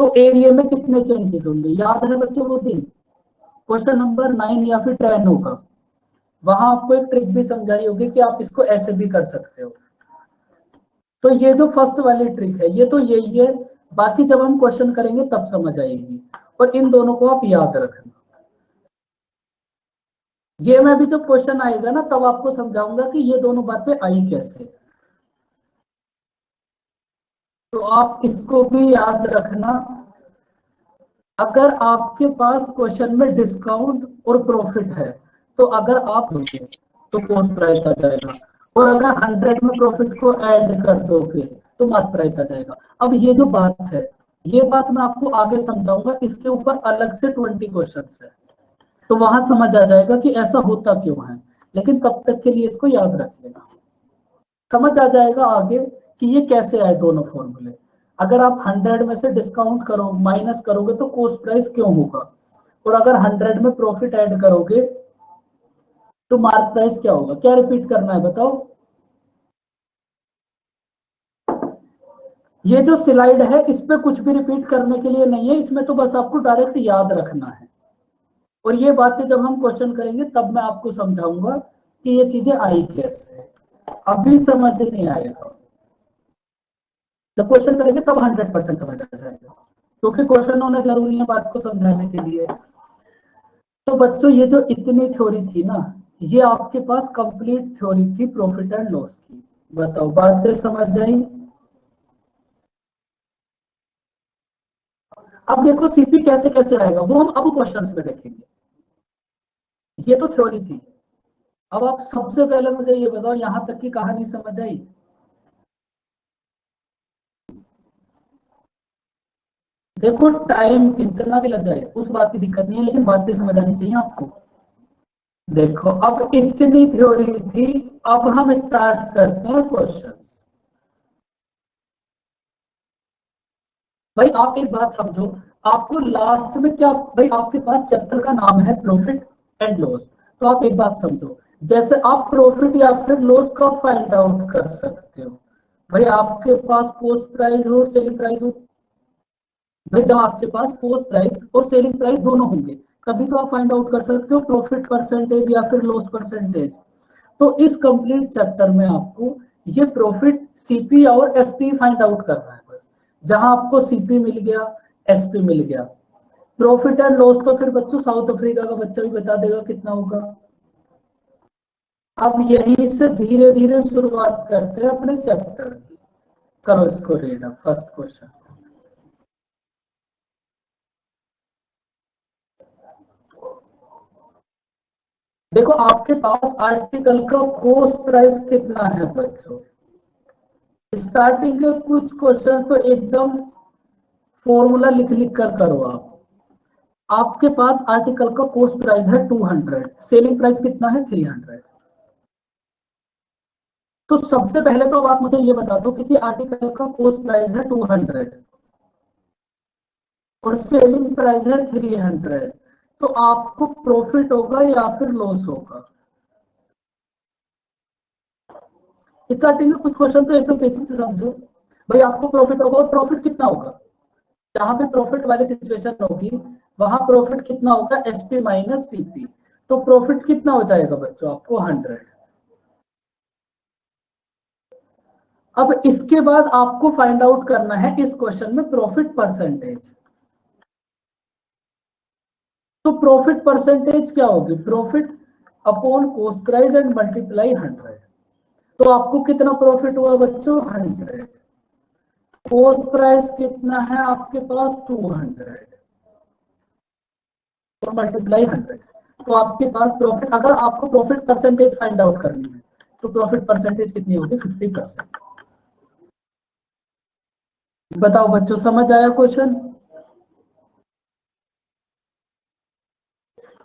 तो एरिया में कितने चेंजेस होंगे? याद है बच्चों वो दिन? क्वेश्चन नंबर 9 या फिर 10 होगा। वहां आपको एक ट्रिक भी समझाई होगी कि आप इसको ऐसे भी कर सकते हो। तो ये जो फर्स्ट वाली ट्रिक है ये तो यही है, बाकी जब हम क्वेश्चन करेंगे तब समझ आएगी। और इन दोनों को आप याद रखना। ये मैं भी जब क्वेश्चन आएगा ना तब आपको समझाऊंगा कि ये दोनों बातें आई कैसे। तो आप इसको भी याद रखना। अगर आपके पास क्वेश्चन में डिस्काउंट और प्रॉफिट है तो अगर आप दोगे तो कॉस्ट प्राइस आ जाएगा, और अगर 100 में प्रॉफिट को ऐड कर दोगे तो मार्क प्राइस आ जाएगा। अब ये जो बात है ये बात मैं आपको आगे समझाऊंगा, इसके ऊपर अलग से 20 क्वेश्चन है, तो वहां समझ आ जाएगा कि ऐसा होता क्यों है। लेकिन तब तक के लिए इसको याद रख लेना, समझ आ जाएगा आगे कि ये कैसे आए दोनों फॉर्मूले। अगर आप 100 में से डिस्काउंट करो माइनस करोगे तो कॉस्ट प्राइस क्यों होगा, और अगर 100 में प्रॉफिट ऐड करोगे तो मार्क प्राइस क्या होगा? क्या रिपीट करना है बताओ? ये जो स्लाइड है इस पे कुछ भी रिपीट करने के लिए नहीं है, इसमें तो बस आपको डायरेक्ट याद रखना है। और ये बातें जब हम क्वेश्चन करेंगे तब मैं आपको समझाऊंगा कि ये चीजें आई कैसे। अभी समझ नहीं आएगा, जब क्वेश्चन करेंगे तब 100% समझ आ जाएगा, क्योंकि क्वेश्चन होना जरूरी है बात को समझाने के लिए। तो बच्चों ये जो इतनी थ्योरी थी ना, ये आपके पास कंप्लीट थ्योरी थी प्रॉफिट एंड लॉस की। बताओ बातें समझ आई? अब देखो सीपी कैसे कैसे आएगा वो हम अब क्वेश्चंस में देखेंगे। ये तो थ्योरी थी। अब आप सबसे पहले मुझे ये बताओ यहां तक की कहानी समझ आई? देखो टाइम कितना भी लग जाए उस बात की दिक्कत नहीं है, लेकिन बातें समझ आनी चाहिए आपको। देखो अब इतनी थ्योरी थी, अब हम स्टार्ट करते हैं क्वेश्चन। भाई आप एक बात समझो, आपको लास्ट में क्या, भाई आपके पास चैप्टर का नाम है प्रॉफिट एंड लॉस, तो आप एक बात समझो, जैसे आप प्रॉफिट या फिर लॉस का फाइंड आउट कर सकते हो, भाई आपके पास कॉस्ट प्राइस हो सेलिंग प्राइस हो, भाई जब आपके पास कॉस्ट प्राइस और सेलिंग प्राइस दोनों होंगे तभी तो आप फाइंड आउट कर सकते हो प्रॉफिट परसेंटेज या फिर लॉस परसेंटेज। तो इस कंप्लीट चैप्टर में आपको ये प्रॉफिट सीपी और एसपी फाइंड आउट करना है बस। जहां आपको सीपी मिल गया, एसपी मिल गया, प्रॉफिट एंड लॉस तो फिर बच्चों साउथ अफ्रीका का बच्चा भी बता देगा कितना होगा। अब यहीं से धीरे धीरे शुरुआत करते हैं अपने चैप्टर की। करो इसको रीड अप फर्स्ट क्वेश्चन। देखो आपके पास आर्टिकल का कॉस्ट प्राइस कितना है बच्चों। स्टार्टिंग के कुछ क्वेश्चन तो एकदम फॉर्मूला लिख लिख कर करो आप। आपके पास आर्टिकल का कॉस्ट प्राइस है 200, सेलिंग प्राइस कितना है 300। तो सबसे पहले तो आप मुझे ये बता दो, किसी आर्टिकल का कॉस्ट प्राइस है 200 और सेलिंग प्राइस है 300, तो आपको प्रॉफिट होगा या फिर लॉस होगा। स्टार्टिंग में कुछ क्वेश्चन तो एकदम बेसिक से समझो। भाई आपको प्रॉफिट होगा, और प्रॉफिट कितना होगा, जहां पे प्रॉफिट वाली सिचुएशन होगी वहां प्रॉफिट कितना होगा, एसपी माइनस सीपी। तो प्रॉफिट कितना हो जाएगा बच्चों आपको 100। अब इसके बाद आपको फाइंड आउट करना है इस क्वेश्चन में प्रॉफिट परसेंटेज। तो प्रॉफिट परसेंटेज क्या होगी, profit upon cost price and multiply 100। तो आपको कितना प्रॉफिट हुआ बच्चों 100, कॉस्ट प्राइस कितना है आपके पास 200 और मल्टीप्लाई 100। तो आपके पास प्रॉफिट, अगर आपको प्रॉफिट परसेंटेज फाइंड आउट करनी है तो प्रॉफिट परसेंटेज कितनी होगी 50%। बताओ बच्चों समझ आया क्वेश्चन।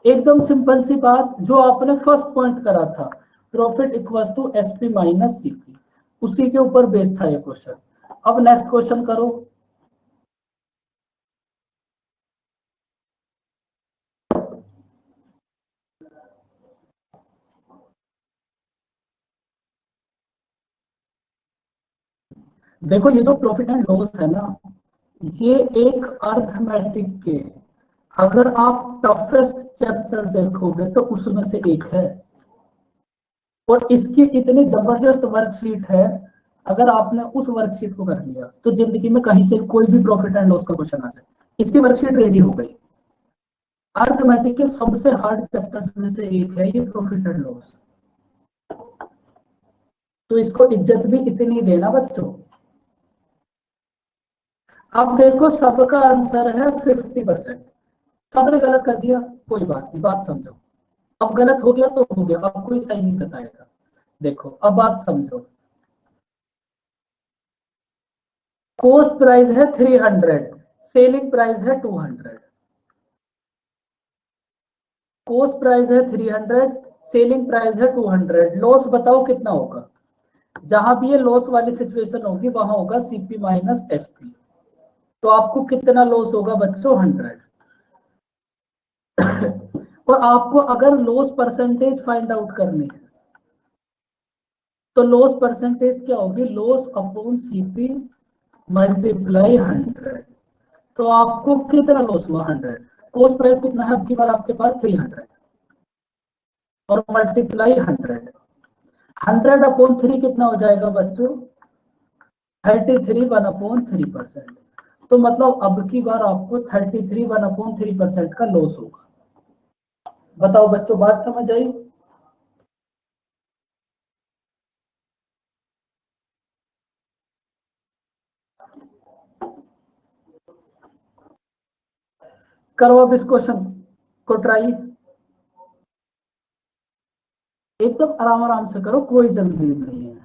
एकदम सिंपल सी बात, जो आपने फर्स्ट पॉइंट करा था profit equals to SP minus CP, उसी के ऊपर बेस्ड था ये क्वेश्चन। अब नेक्स्ट क्वेश्चन करो। देखो ये जो प्रॉफिट एंड लॉस है ना, ये एक अर्थमेटिक के, अगर आप टफेस्ट चैप्टर देखोगे तो उसमें से एक है, और इसकी इतनी जबरदस्त वर्कशीट है, अगर आपने उस वर्कशीट को कर लिया तो जिंदगी में कहीं से कोई भी प्रॉफिट एंड लॉस का क्वेश्चन आ जाए, इसकी वर्कशीट रेडी हो गई। अर्थमेटिक के सबसे हार्ड चैप्टर्स में से एक है ये प्रॉफिट एंड लॉस, तो इसको इज्जत भी इतनी देना बच्चों। अब देखो सबका आंसर है 50%, सबने गलत कर दिया, कोई बात नहीं, बात समझो। अब गलत हो गया तो हो गया, अब कोई सही नहीं बताएगा। देखो अब बात समझो, कॉस्ट प्राइस है 300, सेलिंग प्राइस है 200। कॉस्ट प्राइस है 300, सेलिंग प्राइस है 200, लॉस बताओ कितना होगा। जहां भी ये लॉस वाली सिचुएशन होगी वहां होगा सीपी माइनस एसपी। तो आपको कितना लॉस होगा बच्चों 100। और आपको अगर लॉस परसेंटेज फाइंड आउट करनी है तो लॉस परसेंटेज क्या होगी, लॉस अपॉन सीपी मल्टीप्लाई 100। तो आपको कितना लॉस हुआ 100, कॉस्ट प्राइस कितना है आपकी बार आपके पास 300 और मल्टीप्लाई 100, 100 अपॉन 3 कितना हो जाएगा बच्चों 33 1/3%। तो मतलब अब की बार आपको 33 1/3% का लॉस होगा। बताओ बच्चों बात समझ आई। करो अब इस क्वेश्चन को ट्राई, एकदम आराम आराम से करो, कोई जल्दी नहीं है।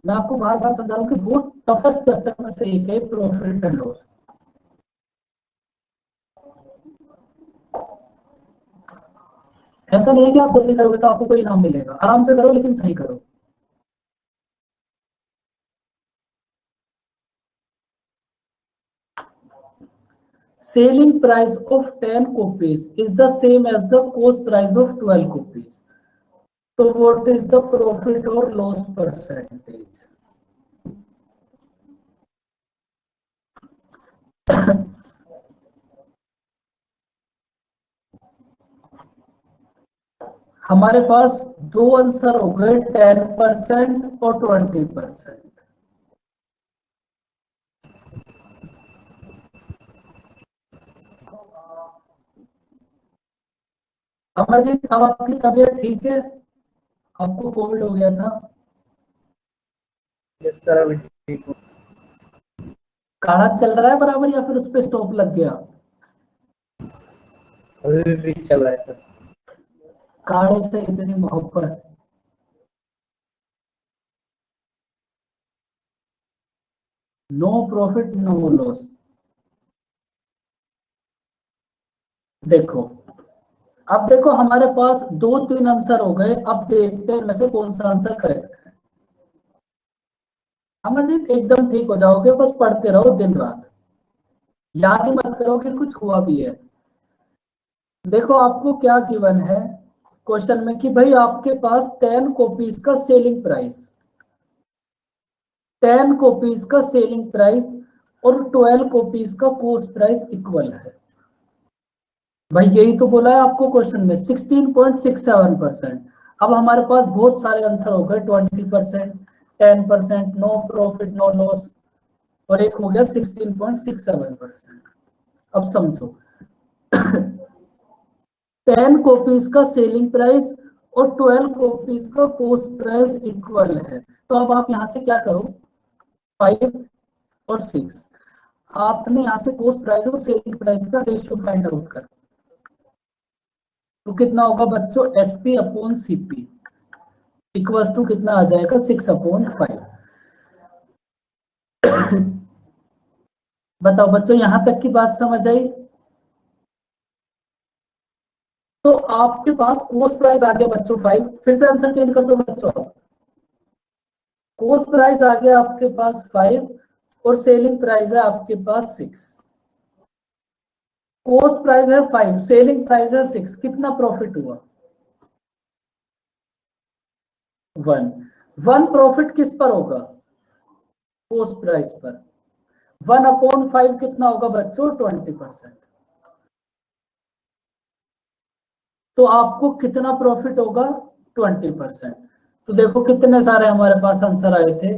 मैं आपको बार बार समझा रहा हूँ कि बहुत टफेस्ट चैप्टर में से एक है प्रॉफिट एंड लॉस। ऐसा नहीं है कि आप जल्दी करोगे तो आपको कोई इनाम मिलेगा, आराम से करो लेकिन सही करो। Selling price of 10 copies is the same as the cost price of 12 copies. So what is the profit or loss percentage? हमारे पास दो आंसर हो गए, 10% और 20%। अमरजीत, अब आपकी तबीयत ठीक है? आपको कोविड हो गया था?
जिस तरह भी ठीक हो।
काढ़ा चल रहा है बराबर या फिर उस पर स्टॉप लग गया?
अभी भी चल रहा है सर।
काढ़े से इतनी मोहब्बत। No profit no loss. देखो, अब देखो हमारे पास 2-3 आंसर हो गए, अब देखते हैं इनमें से कौन सा आंसर करेक्ट है। अमरजीत एकदम ठीक हो जाओगे, बस पढ़ते रहो दिन रात, याद ही मत करो कि कुछ हुआ भी है। देखो आपको क्या गिवन है क्वेश्चन में कि भाई आपके पास 10 कॉपीज का सेलिंग प्राइस, 10 कॉपीज का सेलिंग प्राइस और 12 कॉपीज का कॉस्ट प्राइस इक्वल है। भाई यही तो बोला है आपको क्वेश्चन में, 16.67%। अब हमारे पास बहुत सारे आंसर हो गए, 20%, 10%, नो प्रॉफिट नो लॉस, और एक हो गया 16.67%। अब समझो 10 कॉपीज का सेलिंग प्राइस और 12 कॉपीज का कॉस्ट प्राइस इक्वल है, तो अब आप यहां से क्या करो, 5 और 6, आपने यहां से कॉस्ट प्राइस और सेलिंग प्राइस का रेशियो फाइंड आउट कर, तो कितना होगा बच्चों, SP upon CP equals to कितना आ जाएगा, 6/5। बताओ बच्चों, यहां तक की बात समझ आई? तो आपके पास कॉस्ट प्राइस आ गया बच्चों 5, फिर से आंसर चेंज कर दो बच्चों। कॉस्ट प्राइस आ गया आपके पास 5 और सेलिंग प्राइस है आपके पास 6। कॉस्ट प्राइस है 5, सेलिंग प्राइस है 6, कितना प्रॉफिट हुआ, 1। 1 प्रॉफिट किस पर होगा, कॉस्ट प्राइस पर। 1/5 कितना होगा बच्चों, 20%। तो आपको कितना प्रॉफिट होगा, 20%। तो देखो कितने सारे हमारे पास आंसर आए थे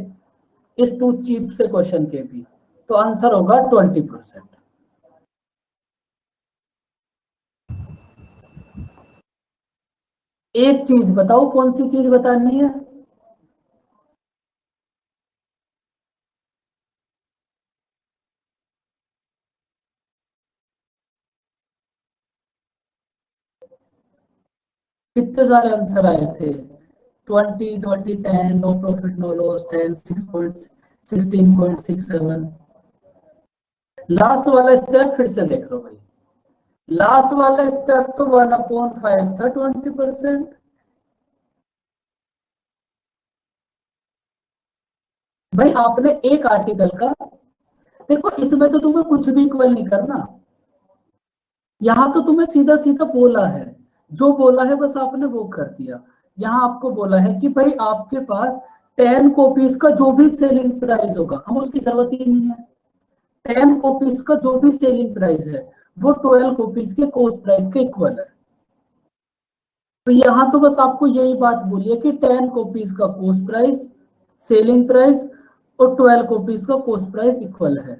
इस टू चीप से क्वेश्चन के भी, तो आंसर होगा 20%। एक चीज बताओ, कौन सी चीज बतानी है? कितने सारे आंसर आए थे, 20, 20, 10, no profit no loss, 10, 16.67। Last वाला स्टेप फिर से देख लो भाई, लास्ट वाला स्टेप तो 1/5 था, 20%। भाई आपने एक आर्टिकल का, देखो इसमें तो तुम्हें कुछ भी इक्वल नहीं करना, यहाँ तो तुम्हें सीधा सीधा बोला है, जो बोला है बस आपने वो कर दिया। यहाँ आपको बोला है कि भाई आपके पास 10 कॉपीज का जो भी सेलिंग प्राइस होगा, हमें उसकी जरूरत ही नहीं है, 10 कॉपीज का जो भी सेलिंग प्राइस है वो 12 कॉपीज के कॉस्ट प्राइस के इक्वल है। तो यहाँ तो बस आपको यही बात बोली है कि 10 कॉपीज का कॉस्ट प्राइस, सेलिंग प्राइस और 12 कॉपीज का कॉस्ट प्राइस इक्वल है।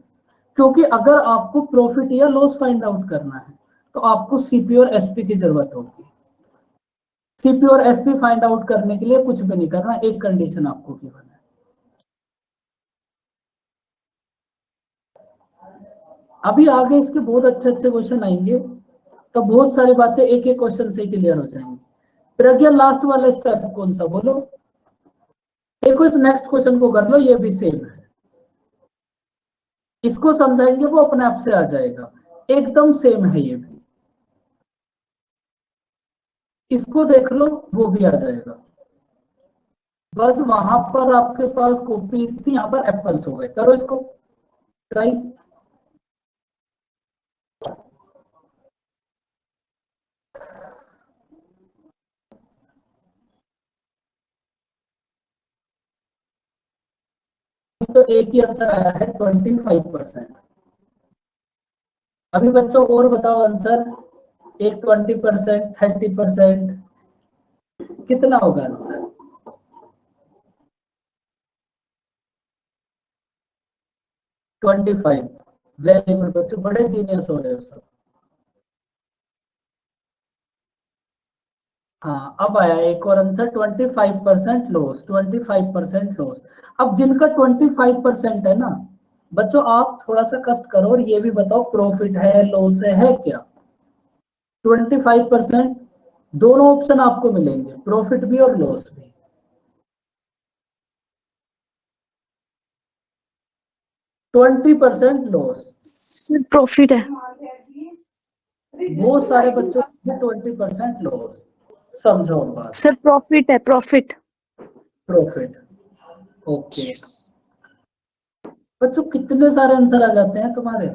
क्योंकि अगर आपको प्रॉफिट या लॉस फाइंड आउट करना है तो आपको सीपी और एसपी की जरूरत होगी। सीपी और एसपी फाइंड आउट करने के लिए कुछ भी नहीं करना, एक कंडीशन आपको गिवन है। अभी आगे इसके बहुत अच्छे अच्छे क्वेश्चन आएंगे, तो बहुत सारी बातें एक एक क्वेश्चन से क्लियर हो जाएंगी। प्रज्ञा लास्ट वाला स्टेप कौन सा बोलो? देखो इस नेक्स्ट क्वेश्चन को कर लो, ये भी सेम है, इसको समझाएंगे वो अपने आप से आ जाएगा, एकदम सेम है ये भी। इसको देख लो, वो भी आ जाएगा। बस वहां पर आपके पास कॉपीज थी, यहाँ पर एप्पल्स हो गए। करो इसको ट्राई। तो एक ही आंसर आया है 25%। अभी बच्चों और बताओ आंसर। एक 20%, 30%, कितना होगा आंसर? 25। वेरी गुड बच्चों, बड़े जीनियस हो रहे हो सब। हाँ, अब आया एक और आंसर, 25% लॉस, 25% लॉस। अब जिनका 25% है ना बच्चों, आप थोड़ा सा कष्ट करो और ये भी बताओ प्रॉफिट है लॉस है क्या? 25%, दोनों ऑप्शन आपको मिलेंगे, प्रॉफिट भी और लॉस भी। 20% लॉस।
सर प्रॉफिट है।
बहुत सारे बच्चों को 20% लॉस। समझो बात।
सर प्रॉफिट है, प्रॉफिट।
प्रॉफिट। ओके बच्चों, कितने सारे आंसर आ जाते हैं तुम्हारे?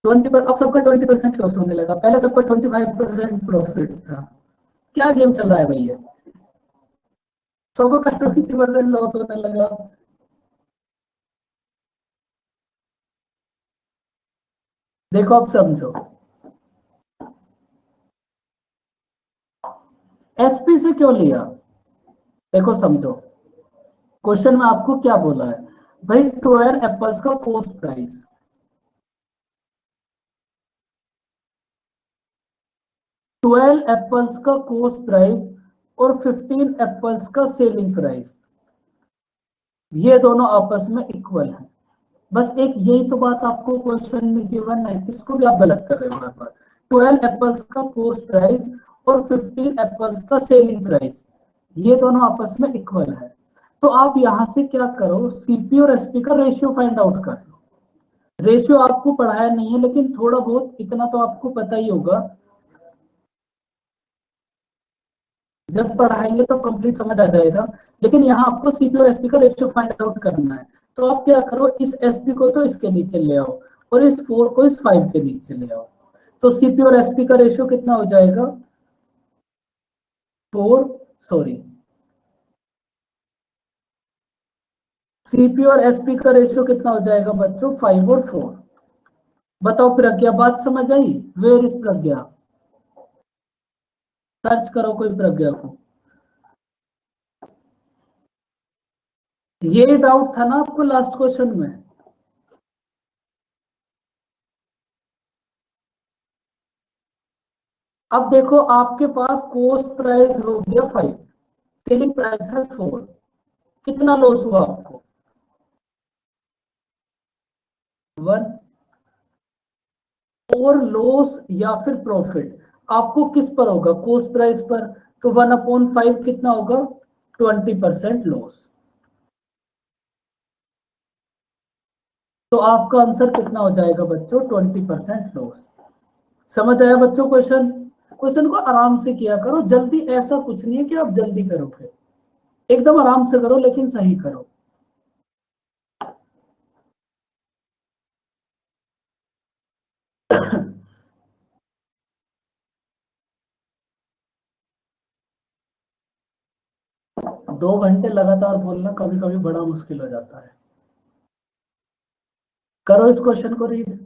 20 पर अब सबका 20% लॉस होने लगा, पहले सबका 25% प्रॉफिट था। क्या गेम चल रहा है भैया? सबका 20% लॉस होने लगा। देखो अब समझो, एसपी से क्यों लिया? देखो समझो, क्वेश्चन में आपको क्या बोला है भाई, 12 एप्पल्स का कॉस्ट प्राइस, 12 एप्पल्स का कॉस्ट प्राइस और 15 एप्पल्स का सेलिंग प्राइस, ये दोनों आपस में इक्वल है। बस एक यही तो बात आपको क्वेश्चन में गिवन है, इसको भी आप गलत कर रहे हो बार बार। 12 एप्पल्स का कॉस्ट प्राइस और 15 एप्पल्स का सेलिंग प्राइस, ये दोनों आपस में इक्वल है। तो आप यहां से क्या करो, सीपी और एसपी का रेशियो फाइंड आउट कर लो। रेशियो आपको पढ़ाया नहीं है, लेकिन थोड़ा बहुत इतना तो आपको पता ही होगा, जब पढ़ाएंगे तो कंप्लीट समझ आ जाएगा। लेकिन यहाँ आपको सीपी और एसपी का रेशियो फाइंड आउट करना है। तो आप क्या करो, इस एसपी को तो इसके नीचे ले आओ और इस 4 को इस 5 के नीचे ले आओ। तो सीपी और एसपी का रेशियो कितना हो जाएगा? 4, सॉरी, सीपी और एसपी का रेशियो कितना हो जाएगा बच्चों? 5 और 4। बताओ प्रज्ञा, बात समझ आई? Where is Pragya? सर्च करो कोई प्रज्ञा को। ये डाउट था ना आपको लास्ट क्वेश्चन में? अब देखो, आपके पास कॉस्ट प्राइस हो गया 5, सेलिंग प्राइस है 4, कितना लॉस हुआ आपको? 1। और लॉस या फिर प्रॉफिट आपको किस पर होगा? कॉस्ट प्राइस पर। तो 1/5 कितना होगा? 20% लॉस। तो आपका आंसर कितना हो जाएगा बच्चों? 20% लॉस। समझ आया बच्चों क्वेश्चन? क्वेश्चन को आराम से किया करो, जल्दी ऐसा कुछ नहीं है कि आप जल्दी करोगे, एकदम आराम से करो लेकिन सही करो। दो घंटे लगातार बोलना कभी कभी बड़ा मुश्किल हो जाता है। करो इस क्वेश्चन को रीड।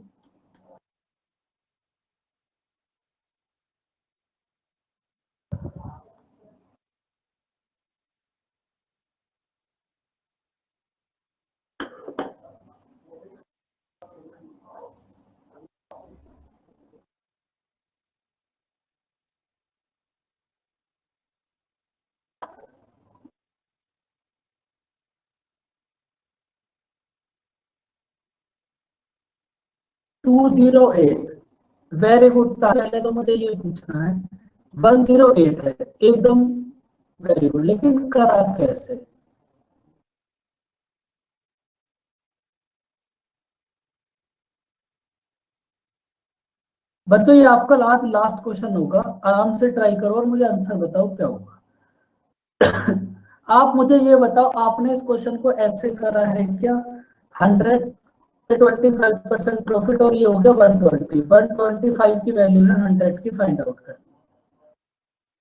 टू 208। Very good. पहले तो मुझे ये पूछना है, 108 है एकदम। वेरी गुड, लेकिन करा कैसे? बच्चों ये आपका आज लास्ट क्वेश्चन होगा, आराम से ट्राई करो और मुझे आंसर बताओ क्या होगा। आप मुझे ये बताओ, आपने इस क्वेश्चन को ऐसे करा है क्या, 125% प्रॉफिट और ये हो गया 125 की वैल्यू है 100 की, फाइंड आउट कर।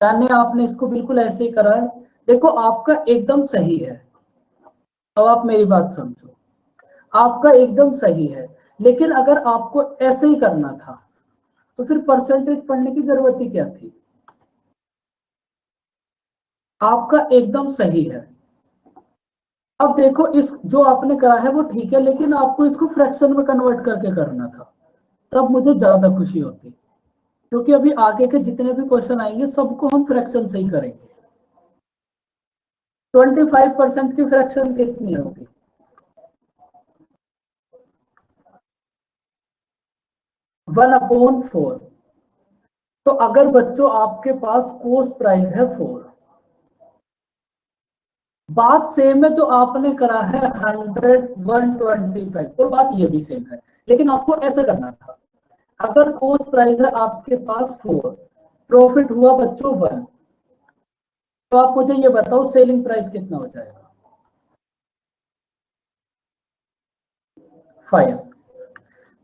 यानी आपने इसको बिल्कुल ऐसे ही करा है। देखो आपका एकदम सही है, अब आप मेरी बात समझो, आपका एकदम सही है, लेकिन अगर आपको ऐसे ही करना था तो फिर परसेंटेज पढ़ने की जरूरत ही क्या थी। आपका एकदम सही है। अब देखो इस जो आपने करा है वो ठीक है, लेकिन आपको इसको फ्रैक्शन में कन्वर्ट करके करना था, तब मुझे ज्यादा खुशी होती, क्योंकि अभी आगे के जितने भी क्वेश्चन आएंगे सबको हम फ्रैक्शन से ही करेंगे। 25% की फ्रैक्शन कितनी होगी, 1/4। तो अगर बच्चों आपके पास कॉस्ट प्राइस है 4, बात सेम है जो आपने करा है 100 125, और बात ये भी सेम है, लेकिन आपको ऐसे करना था। अगर कॉस्ट प्राइस है आपके पास 4, प्रॉफिट हुआ बच्चों 1, तो आप मुझे ये बताओ सेलिंग प्राइस कितना हो जाएगा, 5।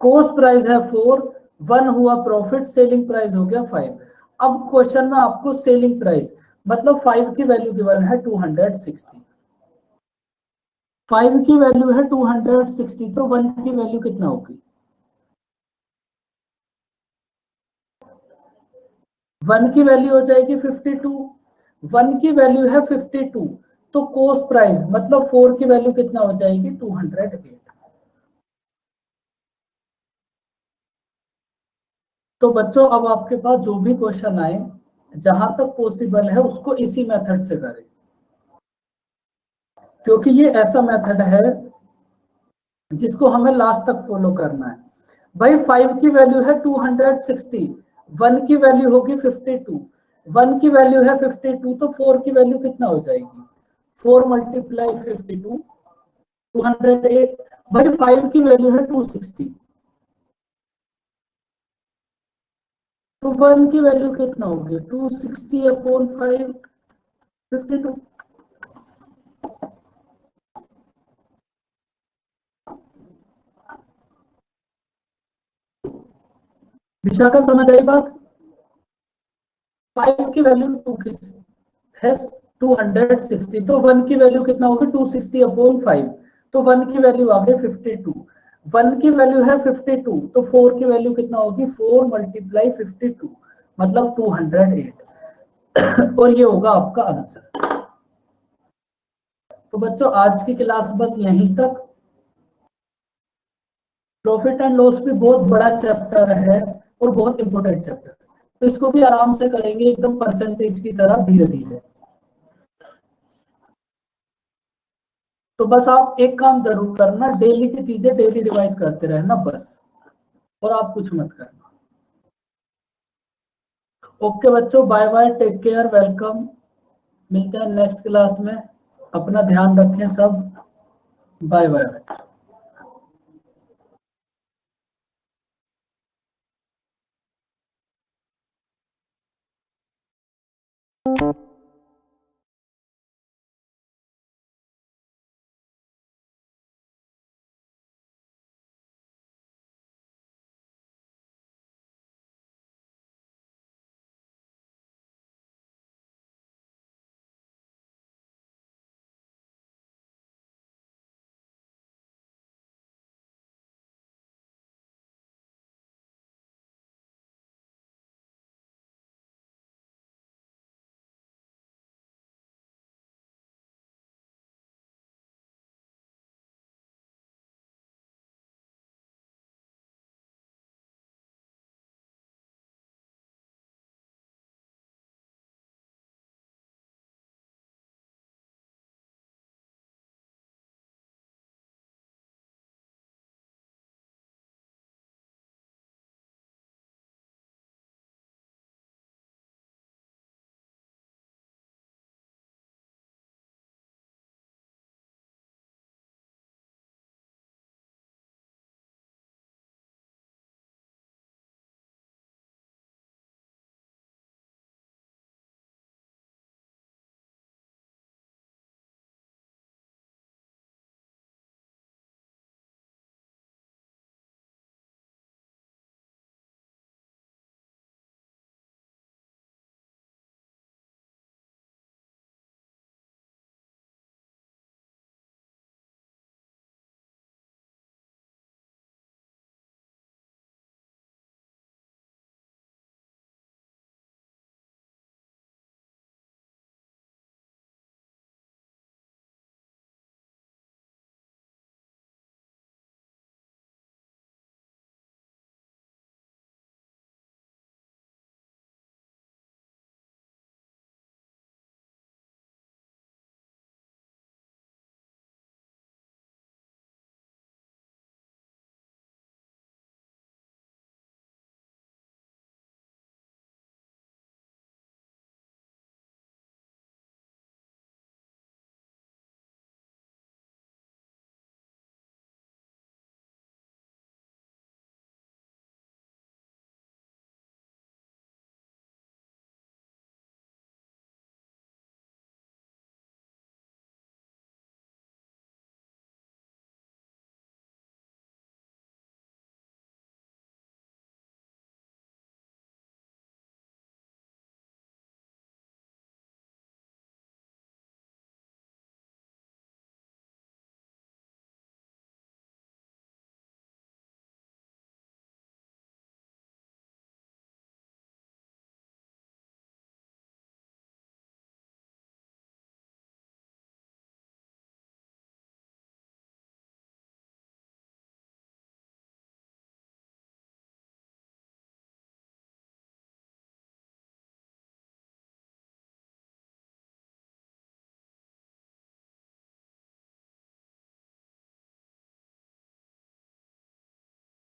कॉस्ट प्राइस है 4, 1 हुआ प्रॉफिट, सेलिंग प्राइस हो गया 5। अब क्वेश्चन में आपको सेलिंग प्राइस मतलब 5 की वैल्यू गिवन है 260, 5 की वैल्यू है 260, तो 1 की वैल्यू कितना होगी, 1 की वैल्यू हो जाएगी 52, 1 की वैल्यू है 52, तो कॉस्ट प्राइस मतलब 4 की वैल्यू कितना हो जाएगी 208। तो बच्चों अब आपके पास जो भी क्वेश्चन आए, जहां तक पॉसिबल है उसको इसी मेथड से करें, क्योंकि ये ऐसा मेथड है जिसको हमें लास्ट तक फॉलो करना है। भाई 5 की वैल्यू है 260, 1 की वैल्यू होगी 52, 1 की वैल्यू है 52, तो 4 की वैल्यू कितना हो जाएगी, 4 मल्टीप्लाई 52, 208। भाई 5 की वैल्यू है 260, तो 1 की वैल्यू कितना होगी 260 अपॉन 5, 52। विशाखा समझ आई बात। 5 की वैल्यू 2 है 260, तो 1 की वैल्यू कितना होगी 260 अपॉन 5, तो 1 की वैल्यू आ गई 52, 1 की वैल्यू है 52, तो 4 की वैल्यू कितना होगी 4 मल्टीप्लाई 52 मतलब 208, और ये होगा आपका आंसर। तो बच्चों आज की क्लास बस यहीं तक। प्रॉफिट एंड लॉस भी बहुत बड़ा चैप्टर है और बहुत इंपॉर्टेंट चैप्टर है, तो इसको भी आराम से करेंगे एकदम परसेंटेज की तरह धीरे धीरे। तो बस आप एक काम जरूर करना, डेली की चीजें डेली रिवाइज करते रहना बस, और आप कुछ मत करना। ओके बच्चों, bye bye, take care, welcome, मिलते हैं नेक्स्ट क्लास में, अपना ध्यान रखें सब, बाय बाय।